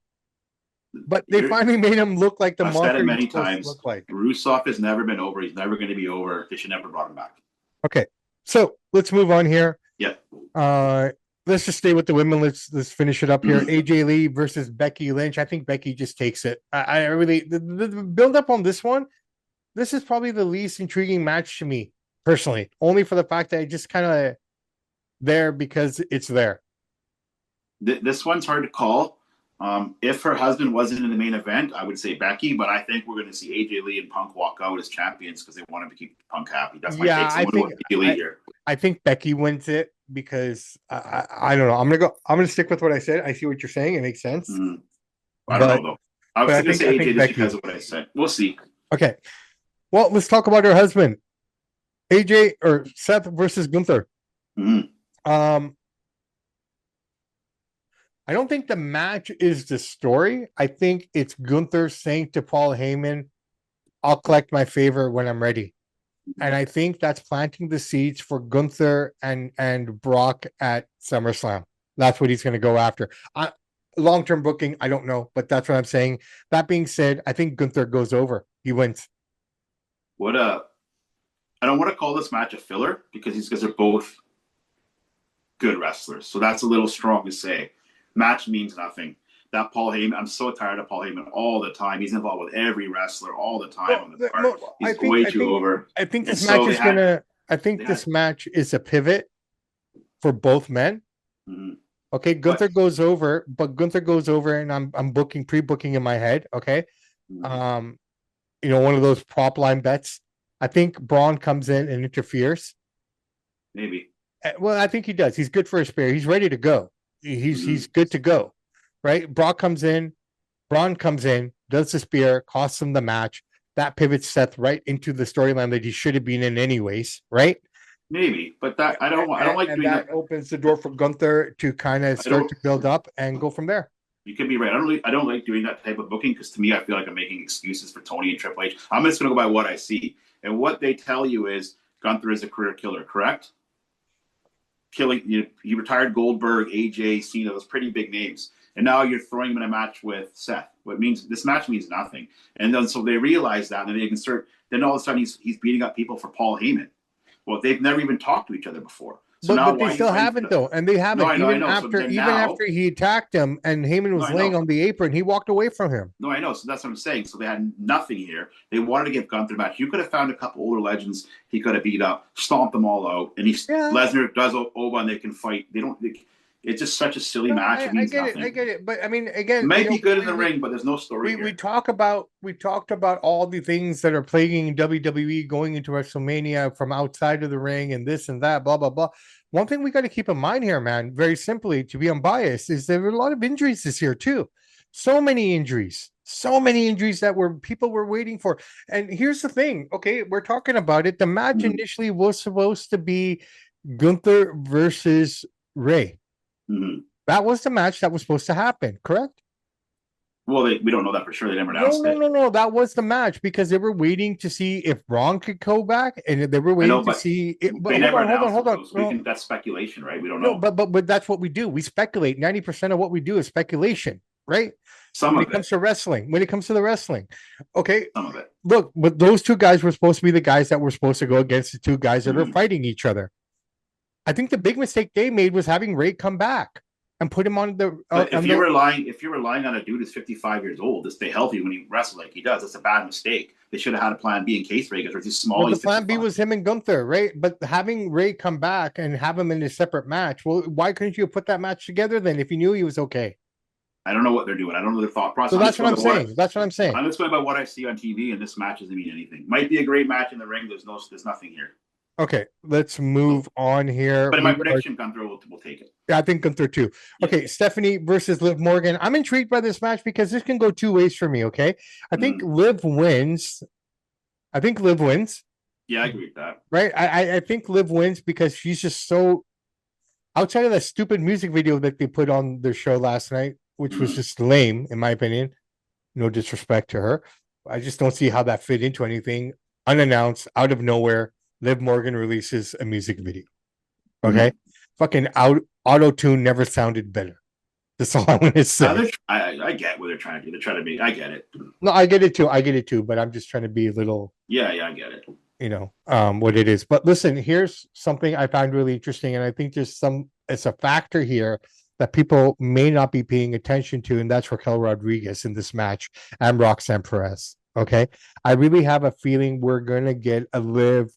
but they finally made him look like the monster. I've said it many times. Look like. Rusev has never been over. He's never going to be over. They should never brought him back. Okay, so let's move on here. Yep. Let's just stay with the women. Let's finish it up here. AJ Lee versus Becky Lynch. I think Becky just takes it. I really the build up on this one. This is probably the least intriguing match to me personally, only for the fact that it just kind of there because it's there. This one's hard to call. If her husband wasn't in the main event, I would say Becky, but I think we're going to see AJ Lee and Punk walk out as champions because they want to keep Punk happy. That's my take. I think Becky wins it because I don't know. I'm gonna stick with what I said. I see what you're saying. It makes sense. I don't know though. I was going to say AJ just because of what I said. We'll see. Okay. Well, let's talk about her husband, AJ or Seth versus Gunther. I don't think the match is the story. I think it's Gunther saying to Paul Heyman, "I'll collect my favor when I'm ready." And I think that's planting the seeds for Gunther and Brock at SummerSlam. That's what he's going to go after. Long-term booking, I don't know, but that's what I'm saying. That being said, I think Gunther goes over. He wins. I don't want to call this match a filler because these guys are both good wrestlers. So that's a little strong to say. Match means nothing. That Paul Heyman, I'm so tired of Paul Heyman all the time. He's involved with every wrestler all the time on the card. He's way too over. I think this match is gonna. I think this match is a pivot for both men. Okay, Gunther goes over, and I'm pre-booking in my head. Okay, one of those prop line bets. I think Braun comes in and interferes. Maybe. Well, I think he does. He's good for a spear. He's ready to go. He's good to go. Right? Braun comes in, does the spear, costs him the match. That pivots Seth right into the storyline that he should have been in anyways, right? Maybe, but I don't like doing that. Opens the door for Gunther to kind of start to build up and go from there. You could be right. I don't like doing that type of booking because to me, I feel like I'm making excuses for Tony and Triple H. I'm just going to go by what I see, and what they tell you is Gunther is a career killer, correct? He retired Goldberg, AJ, Cena, those pretty big names. And now you're throwing him in a match with Seth. This match means nothing. And then so they realize that, and they can start. Then all of a sudden he's beating up people for Paul Heyman. Well, they've never even talked to each other before. So but they still haven't though, and they haven't. After he attacked him and Heyman was laying on the apron, he walked away from him. No, I know. So that's what I'm saying. So they had nothing here. They wanted to give Gunther back. You could have found a couple older legends he could have beat up, stomped them all out, and Lesnar does over and they can fight. It's just such a silly match. I get it. But I mean, again, it might be good in the ring, but there's no story. We talked about all the things that are plaguing WWE going into WrestleMania from outside of the ring and this and that, blah blah blah. One thing we got to keep in mind here, man, very simply, to be unbiased, is there were a lot of injuries this year too. So many injuries that people were waiting for. And here's the thing, okay, we're talking about it. The match initially was supposed to be Gunther versus Ray. That was the match that was supposed to happen, correct? Well, we don't know that for sure. They never No, announced no, it. no, no. That was the match because they were waiting to see if Braun could go back, and they were I waiting know, to but see it. But they hold never on, hold on, announced hold it, on. though. So we No, can. That's speculation, right? We don't no, know. but that's what we do. We speculate. 90% of what we do is speculation, right? Some When of it it. comes to wrestling, when it comes to the wrestling, okay. Some of it. Look, but those two guys were supposed to be the guys that were supposed to go against the two guys that are fighting each other. I think the big mistake they made was having Ray come back and put him on the. But if you're relying on a dude who's 55 years old to stay healthy when he wrestles like he does, that's a bad mistake. They should have had a plan B in case Ray gets too small. Well, the plan B was him and Gunther, right? But having Ray come back and have him in a separate match, well, why couldn't you put that match together then if you knew he was okay? I don't know what they're doing. I don't know their thought process. So that's what I'm saying. That's what I'm saying. I'm just going by what I see on TV, and this match doesn't mean anything. Might be a great match in the ring. There's nothing here. Okay, let's move on here. But in my prediction, Gunther will take it. Yeah, I think Gunther too. Yeah. Okay, Stephanie versus Liv Morgan. I'm intrigued by this match because this can go two ways for me. Okay, I think Liv wins. I think Liv wins. Yeah, I agree with that. Right, I think Liv wins because she's just so. Outside of that stupid music video that they put on their show last night, which was just lame, in my opinion. No disrespect to her. I just don't see how that fit into anything. Unannounced, out of nowhere, Liv Morgan releases a music video. Okay? Fucking auto-tune never sounded better. That's all I'm going to say. I get what they're trying to do. They're trying to be, I get it. No, I get it too. But I'm just trying to be a little. Yeah, I get it. You know, what it is. But listen, here's something I found really interesting. And I think it's a factor here that people may not be paying attention to, and that's Raquel Rodriguez in this match and Roxanne Perez. Okay, I really have a feeling we're gonna get a Liv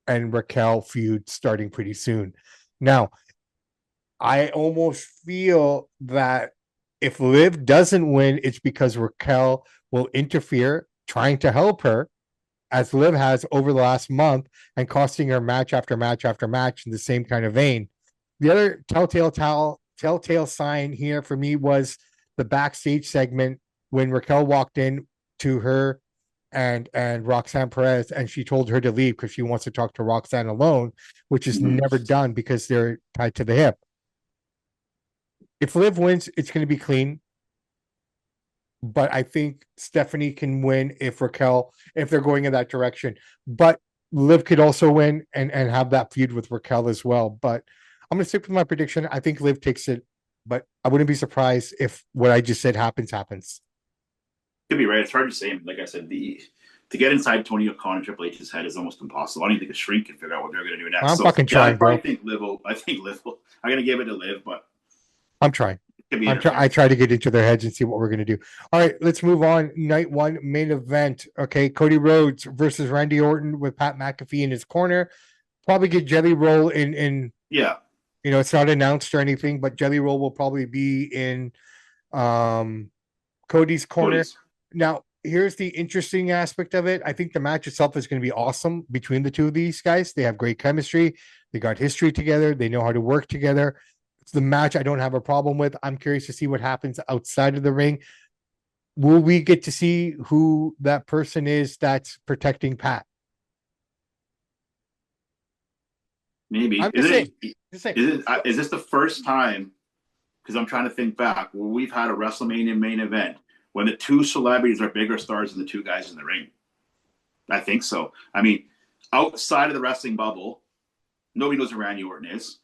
and Raquel feud starting pretty soon. Now, I almost feel that if Liv doesn't win, it's because Raquel will interfere, trying to help her, as Liv has over the last month, and costing her match after match after match in the same kind of vein. The other telltale sign here for me was the backstage segment when Raquel walked in to her and Roxanne Perez, and she told her to leave because she wants to talk to Roxanne alone, which is never done because they're tied to the hip. If Liv wins, it's going to be clean. But I think Stephanie can win if they're going in that direction. But Liv could also win and have that feud with Raquel as well. But I'm going to stick with my prediction. I think Liv takes it, but I wouldn't be surprised if what I just said happens. Could be right. It's hard to say. Like I said, to get inside Tony Khan and Triple H's head is almost impossible. I don't even think a shrink can figure out what they're going to do next. I'm fucking trying, bro. I think Liv will. I'm going to give it to Liv, but I'm trying. I try to get into their heads and see what we're going to do. All right, let's move on. Night one main event. Okay, Cody Rhodes versus Randy Orton with Pat McAfee in his corner. Probably get Jelly Roll in. Yeah. You know, it's not announced or anything, but Jelly Roll will probably be in Cody's corner. Now, here's the interesting aspect of it. I think the match itself is going to be awesome between the two of these guys. They have great chemistry. They got history together. They know how to work together. It's the match I don't have a problem with. I'm curious to see what happens outside of the ring. Will we get to see who that person is that's protecting Pat? Maybe. Is this the first time, because I'm trying to think back, where we've had a WrestleMania main event when the two celebrities are bigger stars than the two guys in the ring? I think so. I mean, outside of the wrestling bubble, nobody knows who Randy Orton is.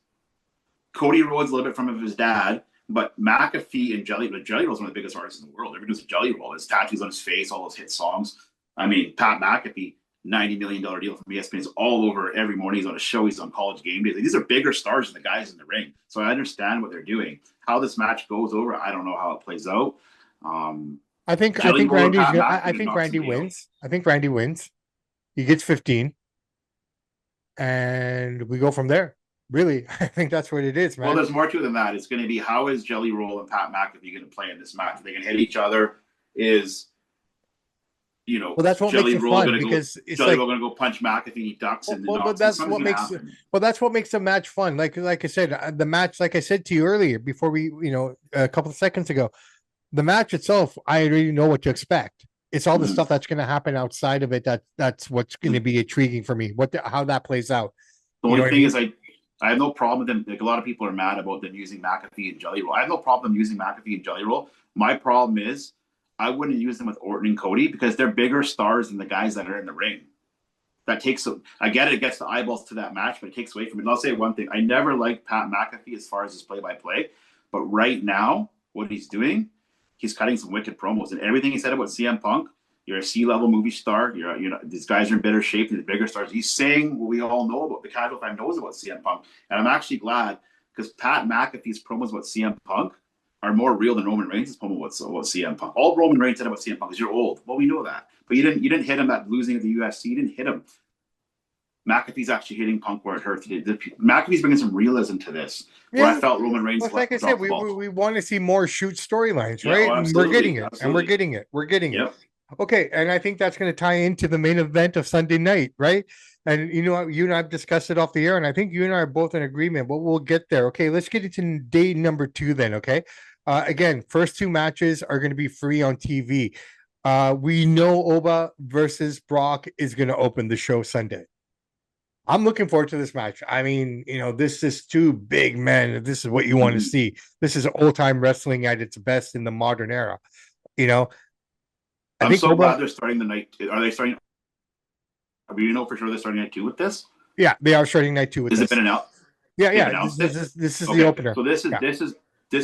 Cody Rhodes a little bit from his dad, but McAfee and Jelly Roll is one of the biggest artists in the world. Everybody knows Jelly Roll. His tattoos on his face, all those hit songs. I mean, Pat McAfee, $90 million deal from ESPN, is all over every morning. He's on a show. He's on College Game Days. Like, these are bigger stars than the guys in the ring. So I understand what they're doing. How this match goes over, I don't know how it plays out. I think Randy wins. I think Randy wins. He gets 15, and we go from there. Really, I think that's what it is, man. Well, there's more to it than that. It's going to be, how is Jelly Roll and Pat McAfee going to play in this match? Are they going to hit each other? Well, that's what makes it fun, because it's Jelly Roll going to go punch McAfee, he ducks, and that's what makes the match fun. Like I said, the match, like I said to you earlier, before we, a couple of seconds ago, the match itself, I already know what to expect. It's all the stuff that's going to happen outside of it that's what's going to be intriguing for me. How that plays out. The only thing is, I have no problem with them. Like a lot of people are mad about them using McAfee and Jelly Roll. I have no problem using McAfee and Jelly Roll. My problem is I wouldn't use them with Orton and Cody because they're bigger stars than the guys that are in the ring. That takes, I get it, it gets the eyeballs to that match, but it takes away from it. And I'll say one thing: I never liked Pat McAfee as far as his play-by-play, but right now, what he's doing, he's cutting some wicked promos, and everything he said about CM Punk. You're a C-level movie star. These guys are in better shape than the bigger stars. He's saying what we all know about. The casual fan knows about CM Punk, and I'm actually glad because Pat McAfee's promos about CM Punk are more real than Roman Reigns' promo about CM Punk. All Roman Reigns said about CM Punk is you're old. Well, we know that, but you didn't hit him at losing at the UFC. You didn't hit him. McAfee's actually hitting Punk where it hurts. McAfee's bringing some realism to this. Where I felt Roman Reigns. Well, like I said, we want to see more shoot storylines, Yeah, right? oh, And we're getting it, absolutely. and we're getting it. We're getting it. Yep. Okay, and I think that's going to tie into the main event of Sunday night, right? And you know, you and I have discussed it off the air, and I think you and I are both in agreement, but we'll get there. Okay, let's get into day number 2 then, okay? Again, first 2 matches are going to be free on TV. We know Oba versus Brock is going to open the show Sunday. I'm looking forward to this match. I mean, you know, this is 2 big men. This is what you want to see. This is old-time wrestling at its best in the modern era. You know, I'm so glad they're starting the night. Are they starting? Do you know for sure they're starting night 2 with this? Yeah, they are starting night 2 with this. Has it been announced? Yeah. This is the opener. So this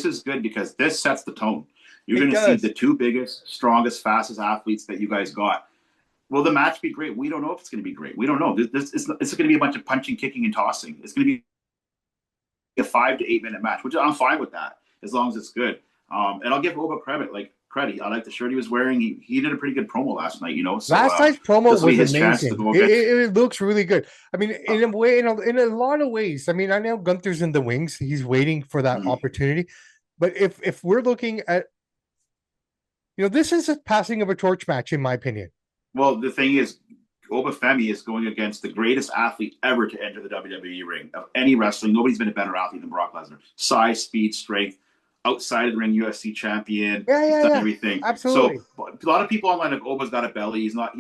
is good because this sets the tone. You're going to see the 2 biggest, strongest, fastest athletes that you guys got. Will the match be great? We don't know if it's going to be great. We don't know. It's going to be a bunch of punching, kicking, and tossing. It's going to be a 5 to 8 minute match, which I'm fine with that as long as it's good. And I'll give Oba credit. I like the shirt he was wearing. He did a pretty good promo last night, you know. So, last night's promo was amazing. It looks really good. I mean, in a way, in a lot of ways. I mean, I know Gunther's in the wings. He's waiting for that opportunity. But if we're looking at, you know, this is a passing of a torch match, in my opinion. Well, the thing is, Obafemi is going against the greatest athlete ever to enter the WWE ring of any wrestling. Nobody's been a better athlete than Brock Lesnar. Size, speed, strength. Outside of the ring, UFC champion. He's done everything. Absolutely. So a lot of people online like Oba's got a belly. He's not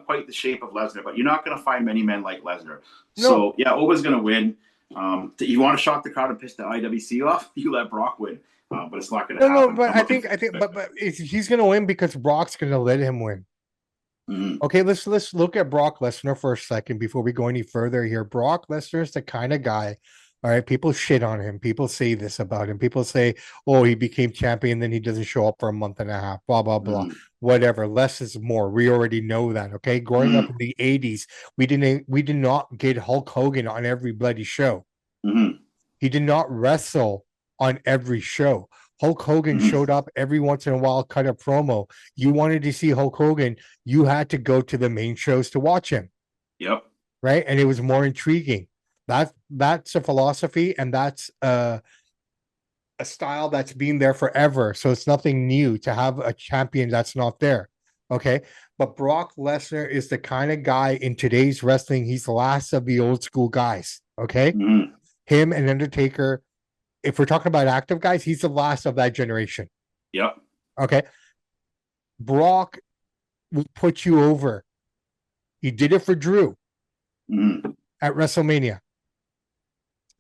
quite the shape of Lesnar, but you're not going to find many men like Lesnar. No. So yeah, Oba's going to win. You want to shock the crowd and piss the IWC off? You let Brock win, but it's not going to happen. No, but I think, but he's going to win because Brock's going to let him win. Okay, let's look at Brock Lesnar for a second before we go any further here. Brock Lesnar is the kind of guy. All right, people shit on him. People say this about him. People say, "Oh, he became champion, then he doesn't show up for a month and a half." Blah blah blah. Whatever. Less is more. We already know that. Okay, growing up in the '80s, we did not get Hulk Hogan on every bloody show. He did not wrestle on every show. Hulk Hogan showed up every once in a while, cut a promo. You wanted to see Hulk Hogan, you had to go to the main shows to watch him. Yep. Right, and it was more intriguing. That's a philosophy, and that's a style that's been there forever. So it's nothing new to have a champion that's not there. Okay. But Brock Lesnar is the kind of guy in today's wrestling. He's the last of the old school guys. Okay. Him and Undertaker, if we're talking about active guys, he's the last of that generation. Yep. Okay. Brock will put you over. He did it for Drew at WrestleMania.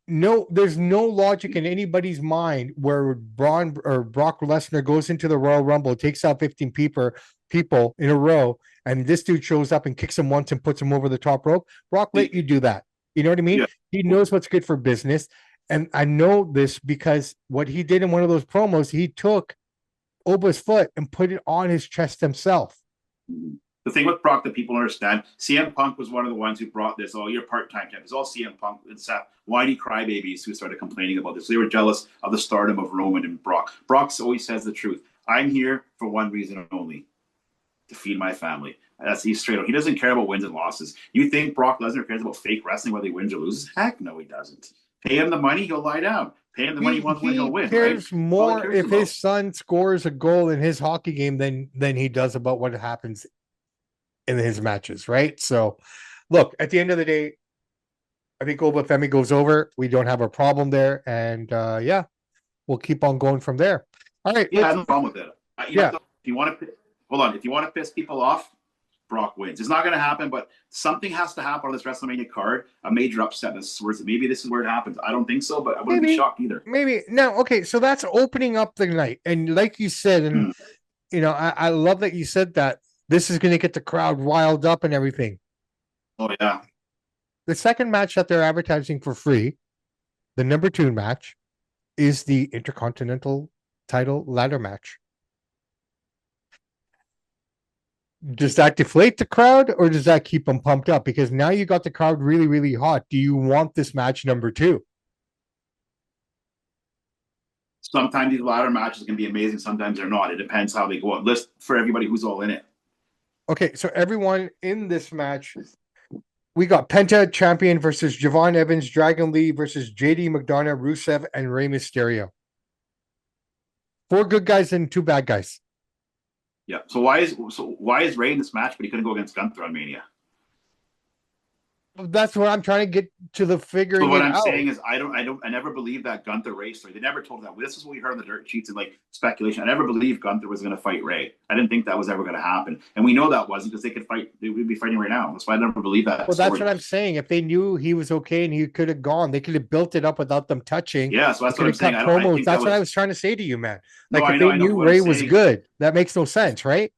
No, there's no logic in anybody's mind where Brock Lesnar goes into the Royal Rumble, takes out 15 people in a row, and this dude shows up and kicks him once and puts him over the top rope. Brock let you do that. You know what I mean? Yeah. He knows what's good for business. And I know this because what he did in one of those promos, he took Oba's foot and put it on his chest himself. The thing with Brock that people understand, CM Punk was one of the ones who brought this. Oh, you're part-time champ. It's all CM Punk and Seth, whiny crybabies who started complaining about this. They were jealous of the stardom of Roman and Brock. Brock always says the truth. I'm here for one reason only, to feed my family. He's straight up. He doesn't care about wins and losses. You think Brock Lesnar cares about fake wrestling, whether he wins or loses? Heck no, he doesn't. Pay him the money, he'll lie down. Pay him the money, he wants to win, he'll win. He cares more if his son scores a goal in his hockey game than he does about what happens in his matches, right? So, look, at the end of the day, I think Obafemi goes over. We don't have a problem there, and yeah, we'll keep on going from there. All right. Yeah, I have no problem with it. If you want to, hold on. If you want to piss people off, Brock wins. It's not going to happen, but something has to happen on this WrestleMania card. A major upset. Maybe this is where it happens. I don't think so, but I wouldn't be shocked either. Maybe now. Okay, so that's opening up the night, and like you said, and I love that you said that this is going to get the crowd riled up and everything. Oh yeah. The second match that they're advertising for free, the number 2 match, is the Intercontinental title ladder match. Does that deflate the crowd or does that keep them pumped up? Because now you got the crowd really, really hot. Do you want this match number 2? Sometimes these ladder matches can be amazing. Sometimes they're not. It depends how they go out. List for everybody who's all in it. Okay, so everyone in this match, we got Penta champion versus Javon Evans, Dragon Lee versus JD McDonough, Rusev, and Rey Mysterio. 4 good guys and 2 bad guys. Yeah. So why is Rey in this match, but he couldn't go against Gunther on Mania? That's what I'm trying to get to the figuring. So what I'm saying is, I never believed that Gunther Rey story. They never told that. This is what we heard on the dirt sheets and like speculation. I never believed Gunther was going to fight Rey. I didn't think that was ever going to happen, and we know that wasn't because they could fight. They would be fighting right now. That's why I never believed that. Well, that's what I'm saying. If they knew he was okay and he could have gone, they could have built it up without them touching. Yeah, so that's what I'm saying. That's what I was trying to say to you, man. Like if they knew Rey was good, that makes no sense, right?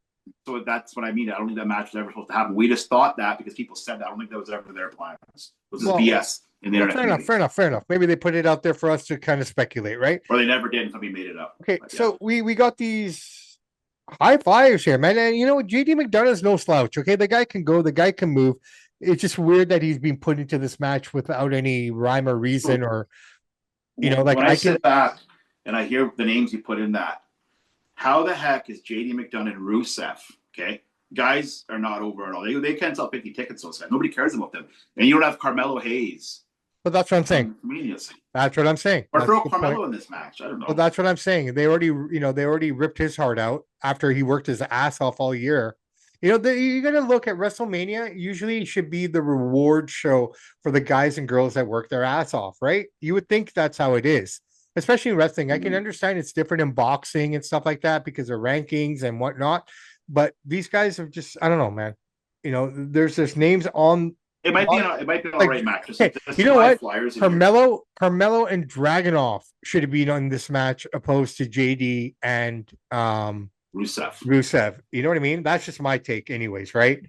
So that's what I mean. I don't think that match was ever supposed to happen. We just thought that because people said that. I don't think that was ever their plans. It was just BS in the internet. Fair enough. Maybe they put it out there for us to kind of speculate, right? Or they never did and somebody made it up. Okay, but, so we got these high flyers here, man. And you know, JD McDonough is no slouch. Okay, the guy can go, the guy can move. It's just weird that he's being put into this match without any rhyme or reason, or like when I sit back and I hear the names you put in that. How the heck is JD McDonough and Rusev? Okay, guys are not over at all. They can't sell 50 tickets. Those guys, nobody cares about them. And you don't have Carmelo Hayes. But that's what I'm saying. That's what I'm saying. Or throw Carmelo in this match. I don't know. But that's what I'm saying. They already ripped his heart out after he worked his ass off all year. You're going to look at WrestleMania. Usually it should be the reward show for the guys and girls that work their ass off, right? You would think that's how it is. Especially in wrestling. I can understand it's different in boxing and stuff like that because of rankings and whatnot. But these guys are just, I don't know, man. There's names on. It might be an all right match. You know what? Carmelo and Dragunov should have been on this match opposed to JD and Rusev. You know what I mean? That's just my take anyways, right?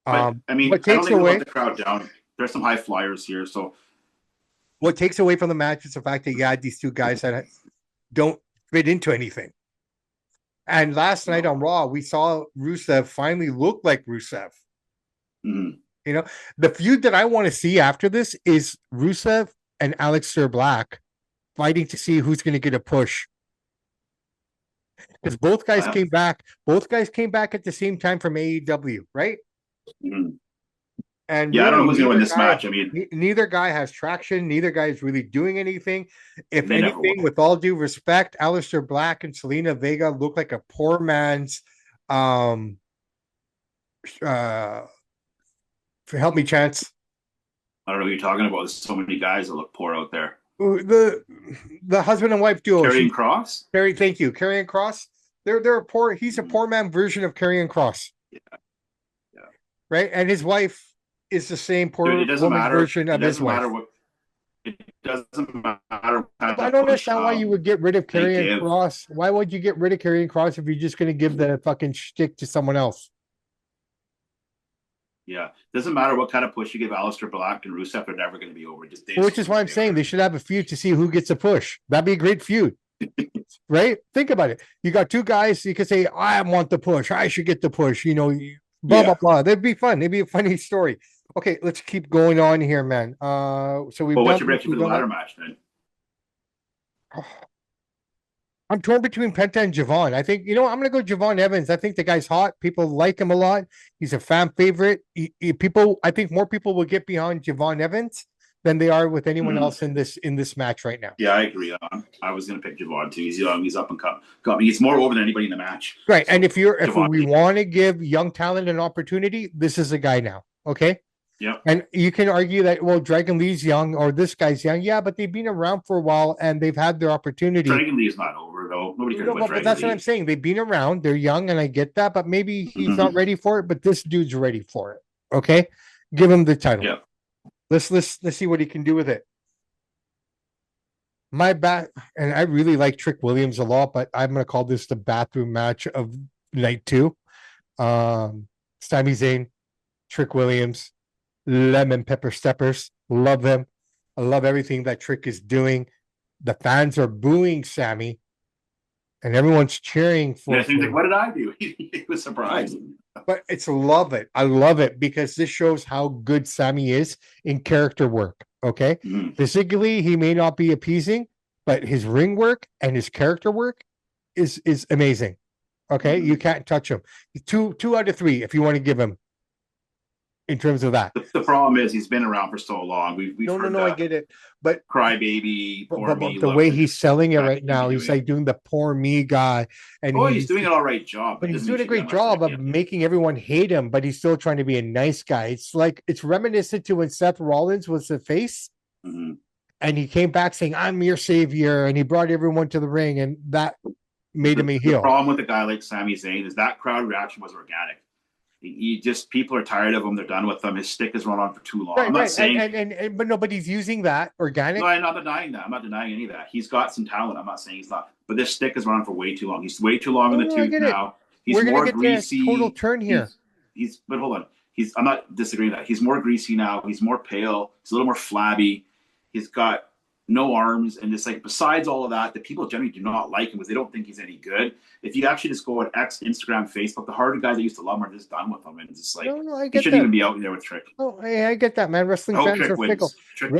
But, I mean, I don't think let the crowd down. There's some high flyers here, so. What takes away from the match is the fact that you had these 2 guys that don't fit into anything. And last night on Raw, we saw Rusev finally look like Rusev. Mm-hmm. The feud that I want to see after this is Rusev and Aleister Black fighting to see who's going to get a push. Because both guys came back. Both guys came back at the same time from AEW, right? Mm-hmm. And I don't know who's going to win this match. I mean, neither guy has traction. Neither guy is really doing anything. If anything, with all due respect, Aleister Black and Selena Vega look like a poor man's. Help me, Chance. I don't know what you're talking about. There's so many guys that look poor out there. The husband and wife duo. Karrion Kross. Thank you, Karrion Kross. They're poor. He's a poor man version of Karrion Kross. Yeah. Right, and his wife is the same poor woman version of his wife. It doesn't matter. I don't understand why you would get rid of Karrion Kross. Why would you get rid of Karrion Kross if you're just going to give the fucking shtick to someone else? Yeah, doesn't matter what kind of push you give Aleister Black and Rusev, they're never going to be over. Which is why I'm saying they should have a feud to see who gets a push. That'd be a great feud. Right? Think about it. You got 2 guys. You could say, I want the push. I should get the push. Blah, blah, blah. That'd be fun. It'd be a funny story. Okay, let's keep going on here, man. So we've what's your prediction for the ladder match, man? I'm torn between Penta and Javon. I think, I'm going to go Javon Evans. I think the guy's hot. People like him a lot. He's a fan favorite. I think more people will get behind Javon Evans than they are with anyone else in this match right now. Yeah, I agree. I was going to pick Javon too. He's young. He's up and coming. He's more over than anybody in the match. Right. So, and if we want to give young talent an opportunity, this is a guy now. Okay. Yep. And you can argue that, well, Dragon Lee's young or this guy's young. Yeah, but they've been around for a while and they've had their opportunity. Dragon Lee is not over though. Nobody cares No, about but Dragon that's what I'm Lee. saying. They've been around. They're young, and I get that. But maybe he's not Mm-hmm. ready for it. But this dude's ready for it. Okay, give him the title. Yeah. Let's see what he can do with it. My bat, and I really like Trick Williams a lot, but I'm gonna call this the bathroom match of night two. Sami Zayn, Trick Williams, Lemon Pepper Steppers. Love them. I love everything that Trick is doing. The fans are booing Sammy, and everyone's cheering Yeah, for. he's like, what did I do? He was surprised. But it's love it. I love it because this shows how good Sammy is in character work. Okay. Mm-hmm. Physically, he may not be appeasing, but his ring work and his character work is amazing. Okay. Mm-hmm. You can't touch him. Two out of three, if you want to give him in terms of that. The problem is he's been around for so long. We've heard No, I get it. But crybaby, poor me. the way he's selling it right he's now, he's like doing the poor me guy. And he's doing an all right job. but he's doing a great job of making everyone hate him, but he's still trying to be a nice guy. It's like it's reminiscent to when Seth Rollins was the face. Mm-hmm. And he came back saying, I'm your savior, and he brought everyone to the ring, and that made him a heel. The problem with a guy like Sami Zayn is that crowd reaction was organic. He just, people are tired of him. They're done with him. His stick has run on for too long. Right, I'm not saying, but nobody's using that organic. No, I'm not denying that. I'm not denying any of that. He's got some talent. I'm not saying he's not. But this stick has run on for way too long. He's way too long in the tooth now. He's more greasy. Total turn here. But hold on. I'm not disagreeing with that. He's more greasy now. He's more pale. He's a little more flabby. He's got no arms, and it's like, besides all of that, the people generally do not like him because they don't think he's any good. If you actually just go on X, Instagram, Facebook, the harder guys that used to love him are just done with him, and it's just like, he shouldn't even be out there with Trick. Oh, hey, I get that, man. Wrestling fans are fickle. Trick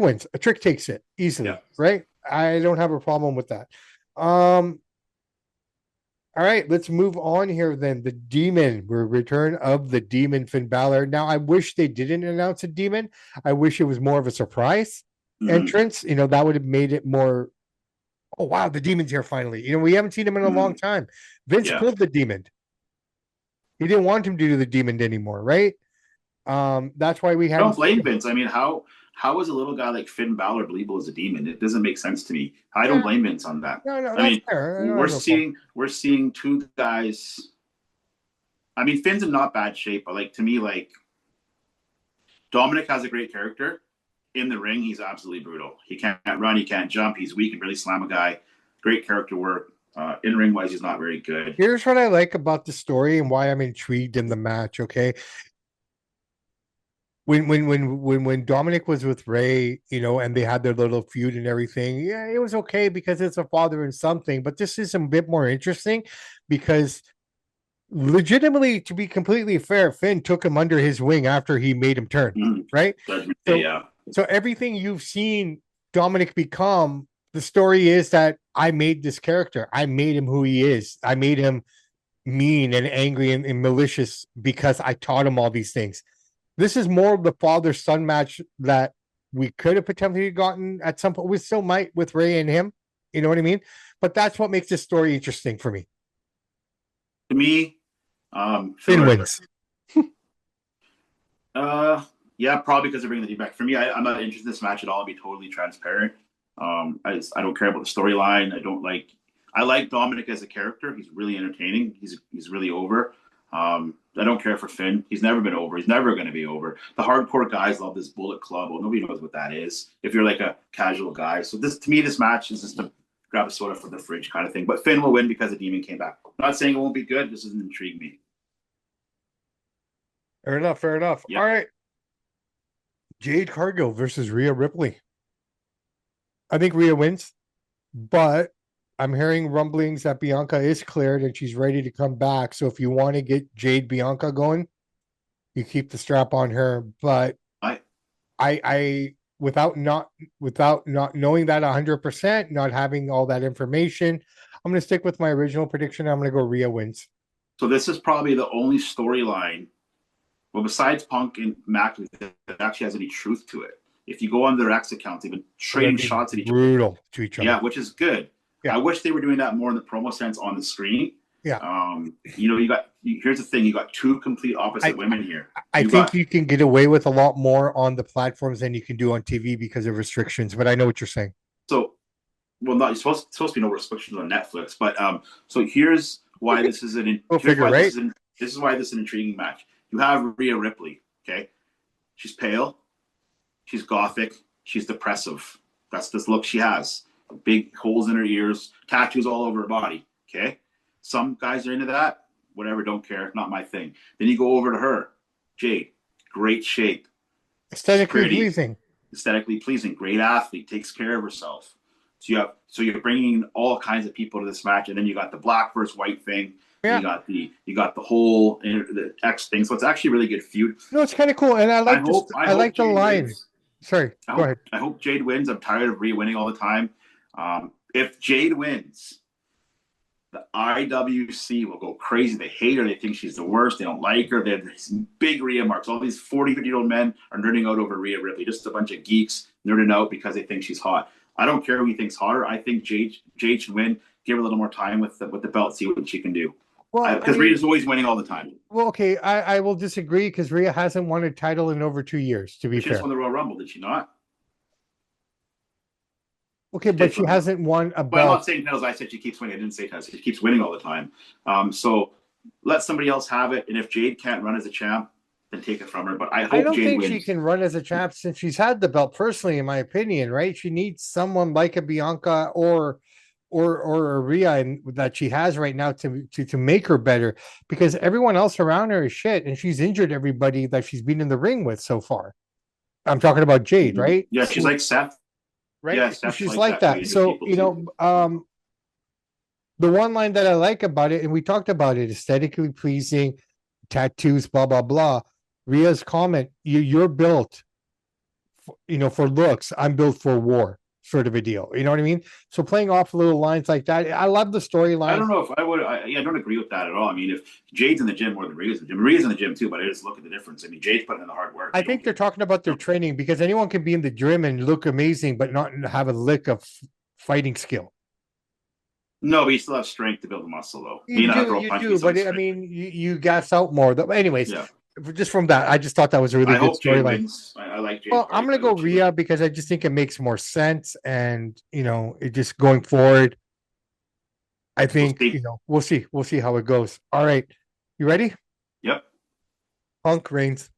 wins. A Trick takes it easily, right? I don't have a problem with that. All right, let's move on here then. The Demon, return of the Demon, Finn Balor. Now, I wish they didn't announce a Demon. I wish it was more of a surprise entrance. You know, that would have made it more, oh, wow, the Demon's here finally. You know, we haven't seen him in a long time. Vince pulled the Demon. He didn't want him to do the Demon anymore, right? That's why we had. I don't blame Vince. I mean, how is a little guy like Finn Balor believable as a demon? It doesn't make sense to me. I don't blame Vince on that. No, I mean, we're seeing two guys. I mean, Finn's in not bad shape, but like, to me, like, Dominic has a great character. In the ring, he's absolutely brutal. He can't run, he can't jump, he's weak and really slam a guy. Great character work. In ring wise, he's not very good. Here's what I like about the story and why I'm intrigued in the match. Okay. When Dominic was with Ray, you know, and they had their little feud and everything, yeah, it was okay because it's a father and son thing. But this is a bit more interesting because, legitimately, to be completely fair, Finn took him under his wing after he made him turn, right? So everything you've seen Dominic become, the story is that I made this character. I made him who he is. I made him mean and angry and malicious because I taught him all these things. This is more of the father-son match that we could have potentially gotten at some point. We still might with Ray and him. You know what I mean? But that's what makes this story interesting for me. To me, Finn wins. Yeah, probably because they're bringing the team back. For me, I'm not interested in this match at all. I'll be totally transparent. I don't care about the storyline. I like Dominic as a character. He's really entertaining. He's really over. I don't care for Finn. He's never been over. He's never going to be over. The hardcore guys love this Bullet Club. Well, nobody knows what that is if you're like a casual guy. So to me, this match is just a grab a soda from the fridge kind of thing. But Finn will win because the Demon came back. I'm not saying it won't be good. This doesn't intrigue me. Fair enough. Yep. All right. Jade Cargill versus Rhea Ripley. I think Rhea wins, but I'm hearing rumblings that Bianca is cleared and she's ready to come back. So if you want to get Jade Bianca going, you keep the strap on her. But I without not knowing that 100%, not having all that information, I'm going to stick with my original prediction. I'm going to go Rhea wins. So this is probably the only storyline, well, besides Punk and Mac, that actually has any truth to it. If you go on their X accounts, they've been trading shots at each other. Brutal to each other. Yeah, which is good. Yeah. I wish they were doing that more in the promo sense on the screen. Yeah. Here's the thing: you got two complete I opposite women here. I You think got you can get away with a lot more on the platforms than you can do on TV because of restrictions, but I know what you're saying. so well, not supposed to be no restrictions on Netflix, but so here's why this is Go figure, right? this is why this is an intriguing match. You have Rhea Ripley, okay? She's pale, she's gothic, she's depressive. That's this look she has. Big holes in her ears, tattoos all over her body. Okay. Some guys are into that. Whatever, don't care. Not my thing. Then you go over to her, Jade. Great shape. She's Aesthetically pretty, pleasing. aesthetically pleasing. Great athlete. Takes care of herself. So you're bringing all kinds of people to this match, and then you got the black versus white thing. Yeah. You got the whole the X thing. So it's actually a really good feud. No, it's kind of cool, and I like this. I I hope like the Jade line. wins. Sorry, go ahead. I hope Jade wins. I'm tired of Rhea winning all the time. If Jade wins, the IWC will go crazy. They hate her. They think she's the worst. They don't like her. They have these big Rhea marks. All these 40, 50-year-old men are nerding out over Rhea Ripley. Just a bunch of geeks nerding out because they think she's hot. I don't care who he thinks hotter. I think Jade should win. Give her a little more time with the belt. See what she can do. Well, because Rhea's always winning all the time. Well, okay, I will disagree because Rhea hasn't won a title in over 2 years. To be She fair, just won the Royal Rumble, did she not? okay, but she hasn't won a belt. But I'm not saying titles. I said she keeps winning. I didn't say titles. She keeps winning all the time. So let somebody else have it. And if Jade can't run as a champ, then take it from her. But I don't think she can run as a champ since she's had the belt. Personally, in my opinion, right? She needs someone like a Bianca or a Rhea that she has right now to make her better, because everyone else around her is shit, and she's injured everybody that she's been in the ring with so far. I'm talking about Jade, right? Yeah, she's like Seth. Right? Yeah, Seth she's like that. So, the one line that I like about it, and we talked about it, aesthetically pleasing, tattoos, blah, blah, blah. Rhea's comment, you're built, for looks. I'm built for war, sort of a deal. You know what I mean? So playing off little lines like that, I love the storyline. I don't know if I would. I don't agree with that at all. I mean, if Jade's in the gym more than Rhea's in the gym, Rhea's in the gym too, but I just look at the difference. I mean, Jade's putting in the hard work. I think they're talking about their training, because anyone can be in the gym and look amazing, but not have a lick of fighting skill. No, but you still have strength to build the muscle, though. You do, but I mean, you gas out more. Anyways, yeah. Just from that, I just thought that was a really good storyline. I like Jade. Well, I'm going to go Rhea because I just think it makes more sense, and it just going forward. I think we'll see how it goes. All right, you ready? Yep. Punk Reigns.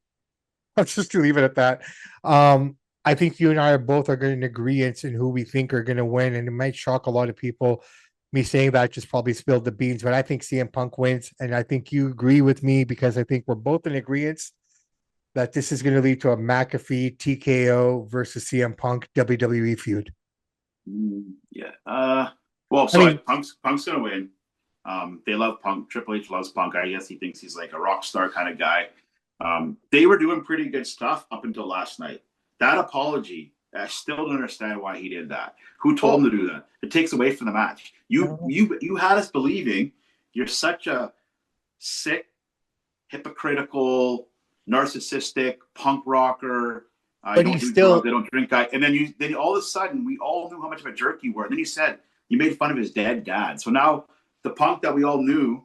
Let's just leave it at that. I think you and I are both going to agree in who we think are going to win, and it might shock a lot of people. Me saying that just probably spilled the beans, but I think CM Punk wins, and I think you agree with me because I think we're both in agreement that this is going to lead to a McAfee TKO versus CM Punk WWE feud. Yeah. Punk's going to win. They love Punk. Triple H loves Punk. I guess he thinks he's like a rock star kind of guy. They were doing pretty good stuff up until last night. That apology, I still don't understand why he did that. Who told him to do that? It takes away from the match. You had us believing you're such a sick, hypocritical, narcissistic punk rocker. But he's still they don't drink guy. And then all of a sudden we all knew how much of a jerk you were. And then you said you made fun of his dead dad. So now the Punk that we all knew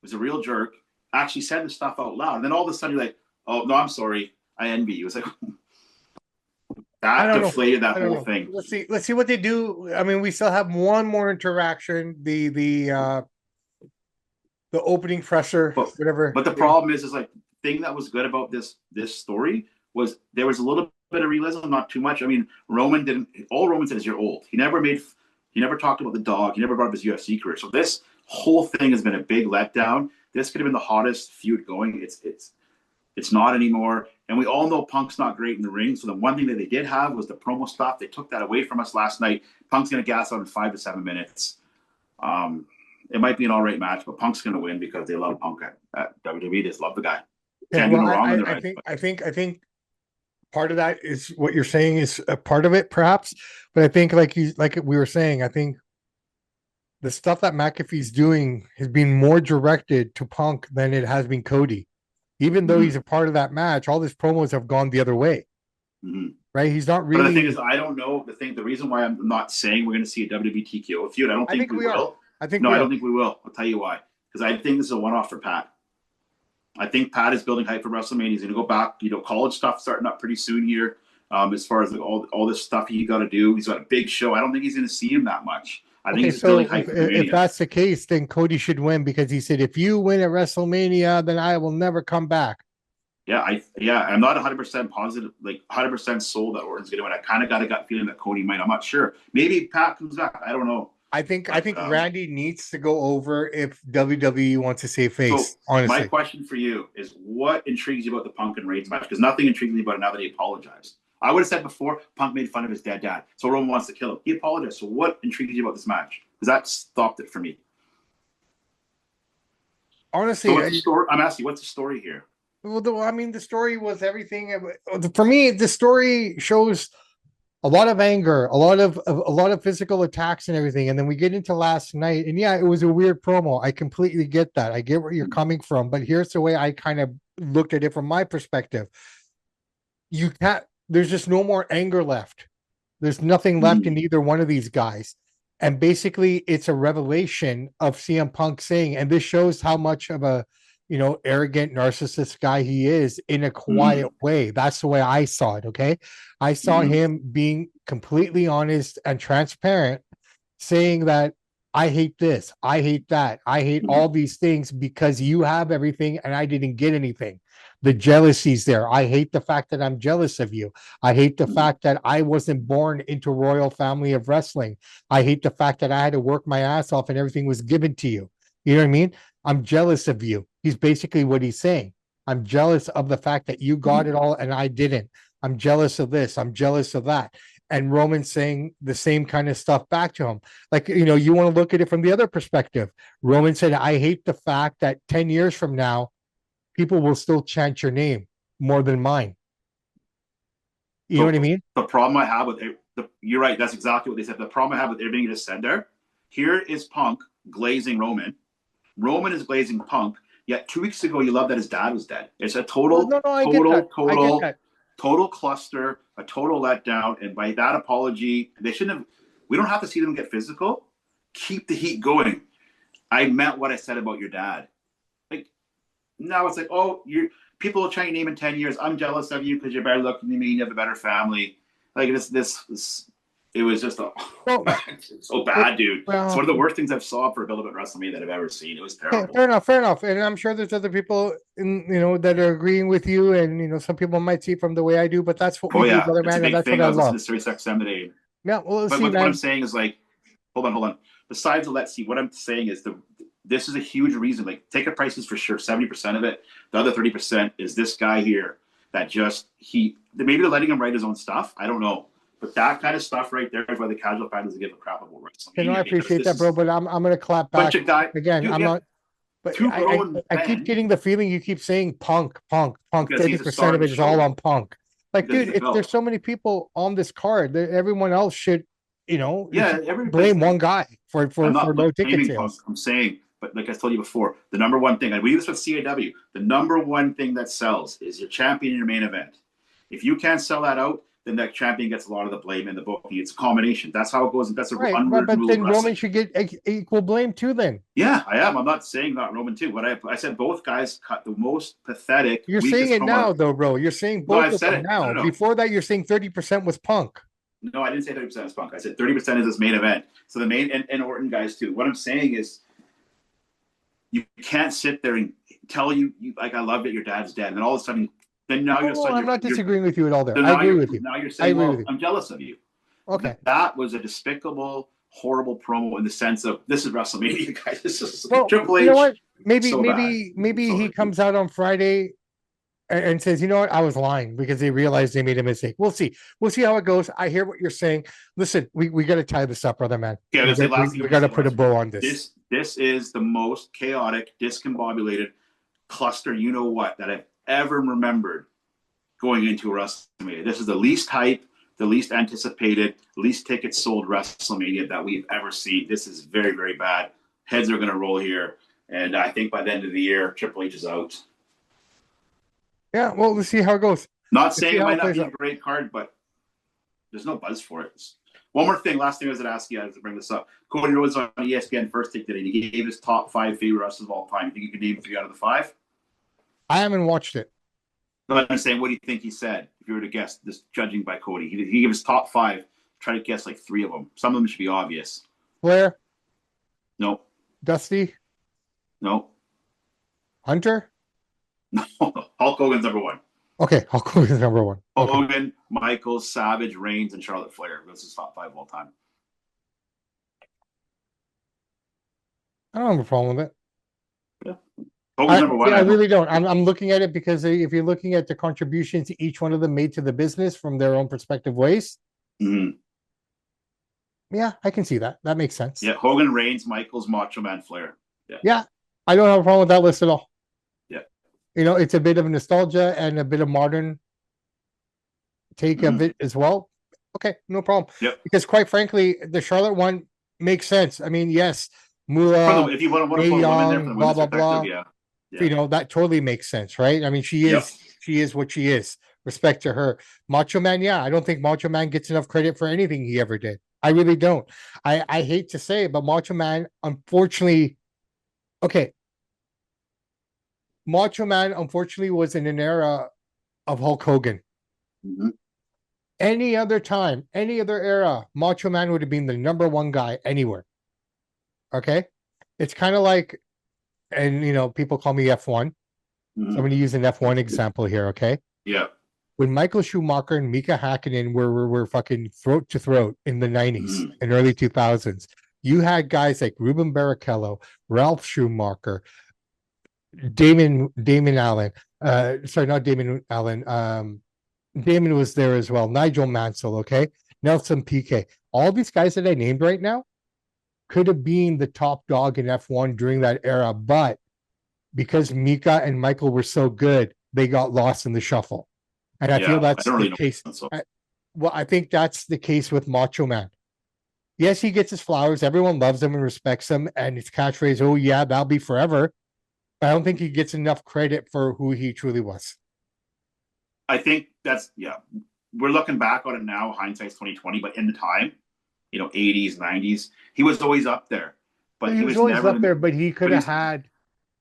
was a real jerk actually said the stuff out loud. And then all of a sudden you're like, oh no, I'm sorry. I envy you. It's like that deflated that whole thing. Let's see what they do. I mean, we still have one more interaction. The opening presser, whatever. But the problem is like the thing that was good about this story was there was a little bit of realism, not too much. I mean, Roman said is you're old. He never talked about the dog. He never brought up his UFC career. So this whole thing has been a big letdown. This could have been the hottest feud going. It's not anymore. And we all know Punk's not great in the ring. So the one thing that they did have was the promo stuff. They took that away from us last night. Punk's going to gas out in 5 to 7 minutes. It might be an all right match, but Punk's going to win because they love Punk at WWE. They just love the guy. Can't do no wrong. I think part of that is what you're saying is a part of it, perhaps. But I think, like we were saying, I think the stuff that McAfee's doing has been more directed to Punk than it has been Cody. Even though he's a part of that match, all his promos have gone the other way. Right? He's not really. But the thing is, I don't know. The reason why I'm not saying we're going to see a WWE TKO feud, I don't think we will. I don't think we will. I'll tell you why. because I think this is a one-off for Pat. I think Pat is building hype for WrestleMania. He's going to go back. College stuff starting up pretty soon here. As far as like all this stuff he got to do, he's got a big show. I don't think he's going to see him that much. I think he's so building hype for Mania. if that's the case, then Cody should win because he said, if you win at WrestleMania, then I will never come back. Yeah, I'm not 100% positive, like 100% sold that Orton's going to win. I kind of got a gut feeling that Cody might. I'm not sure. Maybe Pat comes back. I don't know. I think Randy needs to go over if WWE wants to save face. So honestly, my question for you is, what intrigues you about the Punk and Reigns match? Because nothing intrigues me about it now that he apologized. I would have said before, Punk made fun of his dead dad, so Roman wants to kill him. He apologized. So what intrigues you about this match? Because that stopped it for me. Honestly, so what's the story? I'm asking, what's the story here? Well, the story was everything. For me, the story shows a lot of anger, a lot of physical attacks and everything. And then we get into last night, and yeah, it was a weird promo. I completely get that. I get where you're coming from, but here's the way I kind of looked at it from my perspective. There's just no more anger left. There's nothing left in either one of these guys. And basically it's a revelation of CM Punk saying, and this shows how much of a, arrogant narcissist guy he is in a quiet way. That's the way I saw it. Okay. I saw him being completely honest and transparent, saying that I hate this, I hate that, I hate all these things because you have everything and I didn't get anything. The jealousy's there. I hate the fact that I'm jealous of you. I hate the fact that I wasn't born into a royal family of wrestling. I hate the fact that I had to work my ass off and everything was given to you. You know what I mean? I'm jealous of you. He's basically what he's saying. I'm jealous of the fact that you got it all and I didn't. I'm jealous of this. I'm jealous of that. And Roman saying the same kind of stuff back to him. Like, you want to look at it from the other perspective. Roman said, I hate the fact that 10 years from now, people will still chant your name more than mine. You know what I mean? The problem I have with it, you're right. That's exactly what they said. The problem I have with everything you just said there, here is Punk glazing Roman. Roman is glazing Punk. Yet 2 weeks ago, you loved that his dad was dead. It's a total cluster, a total letdown. And by that apology, they shouldn't have. We don't have to see them get physical. Keep the heat going. I meant what I said about your dad. Like now, it's like, oh, people will try your name in 10 years. I'm jealous of you because you're better looking than me. You have a better family. Like this. It was just so bad, dude. Well, it's one of the worst things I've saw for a build-up at WrestleMania that I've ever seen. It was terrible. Fair enough. And I'm sure there's other people, that are agreeing with you, and some people might see it from the way I do. But that's what we do, brother man, and that's what I love. I was listening to SiriusXM today. Yeah, well, what I'm saying is like, hold on. Besides the let's see, what I'm saying is this is a huge reason. Like, ticket prices for sure, 70% of it. The other 30% is this guy here that maybe they're letting him write his own stuff. I don't know. But that kind of stuff right there is why the casual fan doesn't give a crap about wrestling. I appreciate that, bro. But I'm going to clap back again. I'm not. But I keep getting the feeling you keep saying Punk. 30% of it is all on Punk. Like, dude, there's so many people on this card that everyone else should, blame one guy for low ticket sales. I'm saying, but like I told you before, the number one thing, and we do this with CAW, the number one thing that sells is your champion in your main event. If you can't sell that out, then that champion gets a lot of the blame in the booking. It's a combination. That's how it goes. That's a but then Roman should get equal blame too. Then yeah, I am. I'm not saying not Roman too. What I said, both guys cut the most pathetic. You're saying it now, though, bro. You're saying both of them now. No. Before that, you're saying 30% was Punk. No, I didn't say 30% was Punk. I said 30% is his main event. So the main and Orton guys too. What I'm saying is, you can't sit there and tell you like I love that your dad's dead, and then all of a sudden. Then now I'm not disagreeing with you at all there. I agree with you. Now you're saying, I'm jealous of you. Okay. That was a despicable, horrible promo in the sense of, this is WrestleMania, guys. This is Triple H. You know what? Maybe he comes out on Friday and says, you know what? I was lying because they realized they made a mistake. We'll see. We'll see how it goes. I hear what you're saying. Listen, we got to tie this up, brother man. Yeah, we got to put a bow on this. This is the most chaotic, discombobulated cluster, that I've ever remembered going into a WrestleMania. This is the least hype, the least anticipated, least tickets sold WrestleMania that we've ever seen. This is very, very bad. Heads are going to roll here. And I think by the end of the year, Triple H is out. Yeah, well, let's see how it goes. Not saying it might not be a great card, but there's no buzz for it. One more thing, last thing I was going to ask you, I have to bring this up. Cody Rhodes on ESPN First Take today, and he gave his top 5 favorite wrestlers of all time. You think you could name 3 out of the 5? I haven't watched it. No, I'm saying, what do you think he said? If you were to guess, this judging by Cody, he gave his top 5. Try to guess like 3 of them. Some of them should be obvious. Flair? No. Dusty? No. Hunter? No. Hulk Hogan's number 1. Okay, Hulk Hogan's number 1. Hulk Okay. Hogan, Michaels, Savage, Reigns, and Charlotte Flair. This is top 5 of all time. I don't have a problem with it. Yeah. Hogan's number 1. I really don't. I'm looking at it because if you're looking at the contributions each one of them made to the business from their own perspective ways, yeah, I can see that. That makes sense. Yeah, Hogan, Reigns, Michaels, Macho Man, Flair. Yeah, I don't have a problem with that list at all. Yeah. It's a bit of nostalgia and a bit of modern take of it as well. Okay, no problem. Yep. Because quite frankly, the Charlotte one makes sense. I mean, yes, Moolah, if you want to put Mae a woman there Young, for the blah, women's blah, perspective, blah. That totally makes sense, right? I mean, she is what she is. Respect to her. Macho Man, yeah, I don't think Macho Man gets enough credit for anything he ever did. I really don't. I hate to say it, but Macho Man, unfortunately, Macho Man, unfortunately, was in an era of Hulk Hogan. Any other time, any other era, Macho Man would have been the number 1 guy anywhere. Okay? It's kind of like, and people call me F1. So I'm going to use an F1 example here, okay? Yeah. When Michael Schumacher and Mika Hakkinen were fucking throat to throat in the 90s and early 2000s, you had guys like Ruben Barrichello, Ralph Schumacher, Damon Allen. Sorry, not Damon Allen. Damon was there as well. Nigel Mansell, okay? Nelson Piquet. All these guys that I named right now could have been the top dog in F1 during that era, but because Mika and Michael were so good, they got lost in the shuffle. And I feel that's the case. I think that's the case with Macho Man. Yes, he gets his flowers. Everyone loves him and respects him. And his catchphrase, oh, yeah, that'll be forever. I don't think he gets enough credit for who he truly was. I think that's, we're looking back on it now, hindsight's 2020, but in the time, 80s, 90s, he was always up there. But he was always never up there, but he could have had.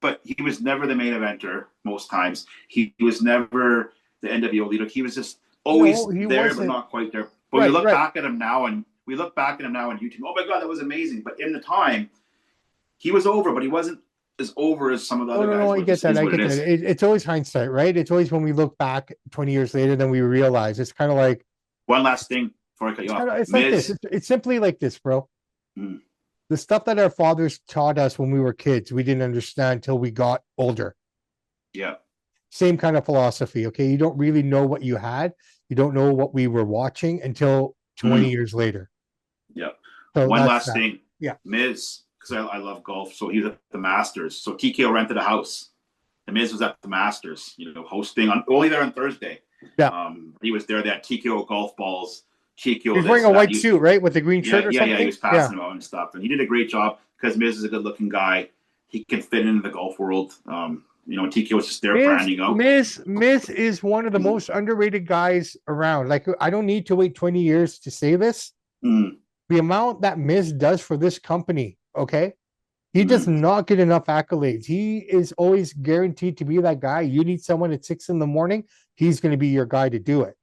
But he was never the main eventer most times. He was never the NWO leader. He was just always there, but not quite there. But we look back at him now on YouTube. Oh my God, that was amazing. But in the time, he was over, but he wasn't as over as some of the other guys. No, I get that. It's always hindsight, right? It's always when we look back 20 years later, then we realize. It's kind of like one last thing before I cut you off. It's like this. It's simply like this, bro. The stuff that our fathers taught us when we were kids, we didn't understand until we got older. Yeah. Same kind of philosophy. Okay. You don't really know what you had. You don't know what we were watching until 20 years later. Yeah. So one last thing. Yeah. Miz, because I love golf. So he was at the Masters. So TKO rented a house. The Miz was at the Masters, hosting only there on Thursday. Yeah. He was there. They had TKO golf balls. He was wearing a white suit, right? With the green shirt or something? Yeah, he was passing them out and stuff. And he did a great job because Miz is a good-looking guy. He can fit into the golf world. TKO was just there branding out. Miz is one of the most underrated guys around. Like, I don't need to wait 20 years to say this. The amount that Miz does for this company, okay? He does not get enough accolades. He is always guaranteed to be that guy. You need someone at 6 a.m, he's going to be your guy to do it.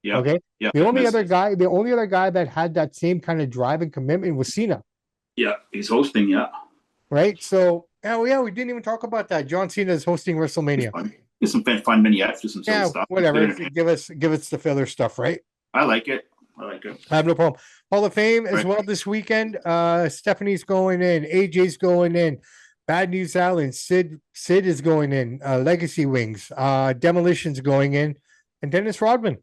Yeah. Okay. Yeah. The only other guy that had that same kind of drive and commitment was Cena. Yeah, he's hosting. Yeah. Right. So, we didn't even talk about that. John Cena is hosting WrestleMania. There's some fun vignettes, do some silly stuff. Whatever. Give us the filler stuff, right? I like it. I have no problem. Hall of Fame as well this weekend. Stephanie's going in. AJ's going in. Bad News Allen. Sid is going in. Legacy Wings. Demolition's going in. And Dennis Rodman.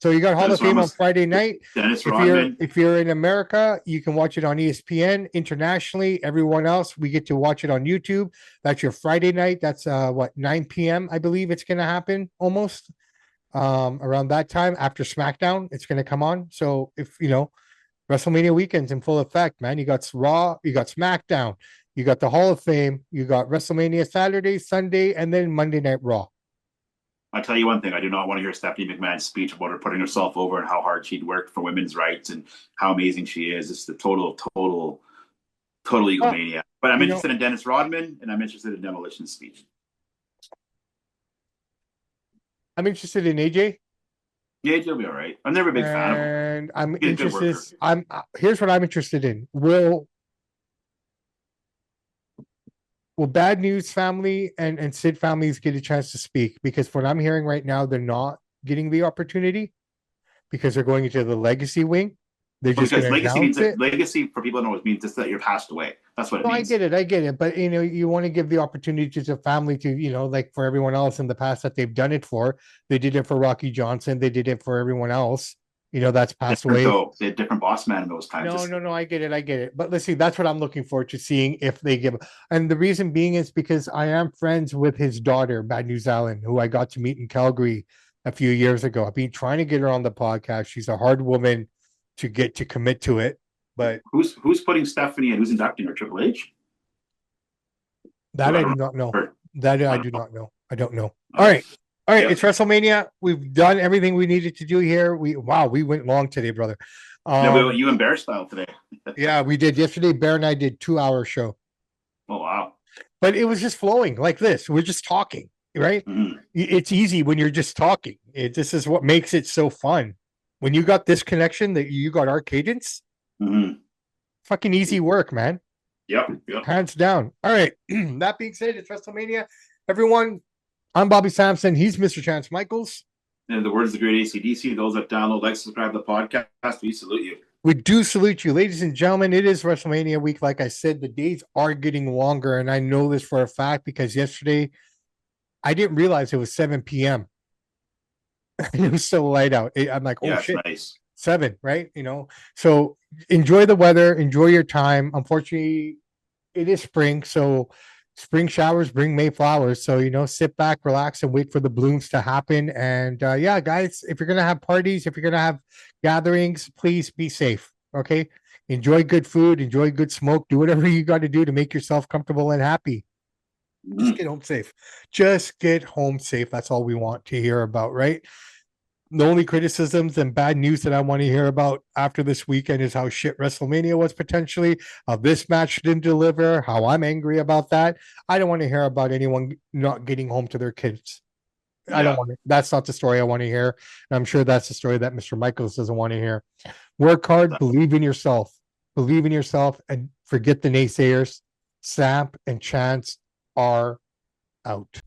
So you got Hall of Fame on Friday night. If you're in America, you can watch it on ESPN. Internationally, everyone else, we get to watch it on YouTube. That's your Friday night. That's 9 p.m. I believe it's going to happen almost around that time after SmackDown. It's going to come on. So if WrestleMania weekend's in full effect, man. You got Raw, you got SmackDown, you got the Hall of Fame, you got WrestleMania Saturday, Sunday, and then Monday Night Raw. I'll tell you one thing. I do not want to hear Stephanie McMahon's speech about her putting herself over and how hard she'd worked for women's rights and how amazing she is. It's the total Well, egomania. But I'm you know, interested in Dennis Rodman and I'm interested in Demolition's speech. I'm interested in AJ. Yeah, he'll be all right. I'm never a big fan of him. And I'm He's a good interested. worker. Here's what I'm interested in. Will Bad News family and Sid families get a chance to speak? Because what I'm hearing right now, they're not getting the opportunity because they're going into the legacy wing. They're just going Because to legacy means announce that it. legacy for people to know it means just that you're passed away. That's what it No, means. I get it. But you want to give the opportunity to the family to, like for everyone else in the past that they've done it for. They did it for Rocky Johnson. They did it for everyone else. That's passed Different away. though. They had different boss man in those times. No. I get it. But let's see. That's what I'm looking forward to seeing if they give. And the reason being is because I am friends with his daughter, Bad News Allen, who I got to meet in Calgary a few years ago. I've been trying to get her on the podcast. She's a hard woman to get to commit to it. But who's putting Stephanie and who's inducting her? Triple H? that I do not know. That I do not know. I don't know. All right. It's WrestleMania. We've done everything we needed to do here. We went long today, brother. Yeah, we went you and Bear style today. Yeah, we did yesterday. Bear and I did 2-hour show. Oh wow. But it was just flowing like this. We're just talking, right? Mm-hmm. It's easy when you're just talking. This is what makes it so fun. When you got this connection that you got our cadence, fucking easy work, man. Yep. Hands down. All right. That being said, it's WrestleMania. Everyone, I'm Bobby Sampson. He's Mr. Chance Michaels. And the words of the great ACDC, those that download, like, subscribe to the podcast, we salute you. We do salute you, ladies and gentlemen. It is WrestleMania week. Like I said, the days are getting longer, and I know this for a fact because yesterday I didn't realize it was 7 p.m. It was so light out. I'm like, oh shit, nice. 7, right? So enjoy the weather, enjoy your time. Unfortunately, it is spring, so spring showers bring May flowers. So sit back, relax, and wait for the blooms to happen. And yeah, guys, if you're gonna have parties, if you're gonna have gatherings, please be safe. Okay, enjoy good food, enjoy good smoke, do whatever you got to do to make yourself comfortable and happy. Just get home safe. Just get home safe. That's all we want to hear about, right? The only criticisms and bad news that I want to hear about after this weekend is how shit WrestleMania was potentially, how this match didn't deliver, how I'm angry about that. I don't want to hear about anyone not getting home to their kids. Yeah. I don't want to. That's not the story I want to hear. And I'm sure that's the story that Mr. Michaels doesn't want to hear. Work hard, believe in yourself, and forget the naysayers. Samp and Chance are out.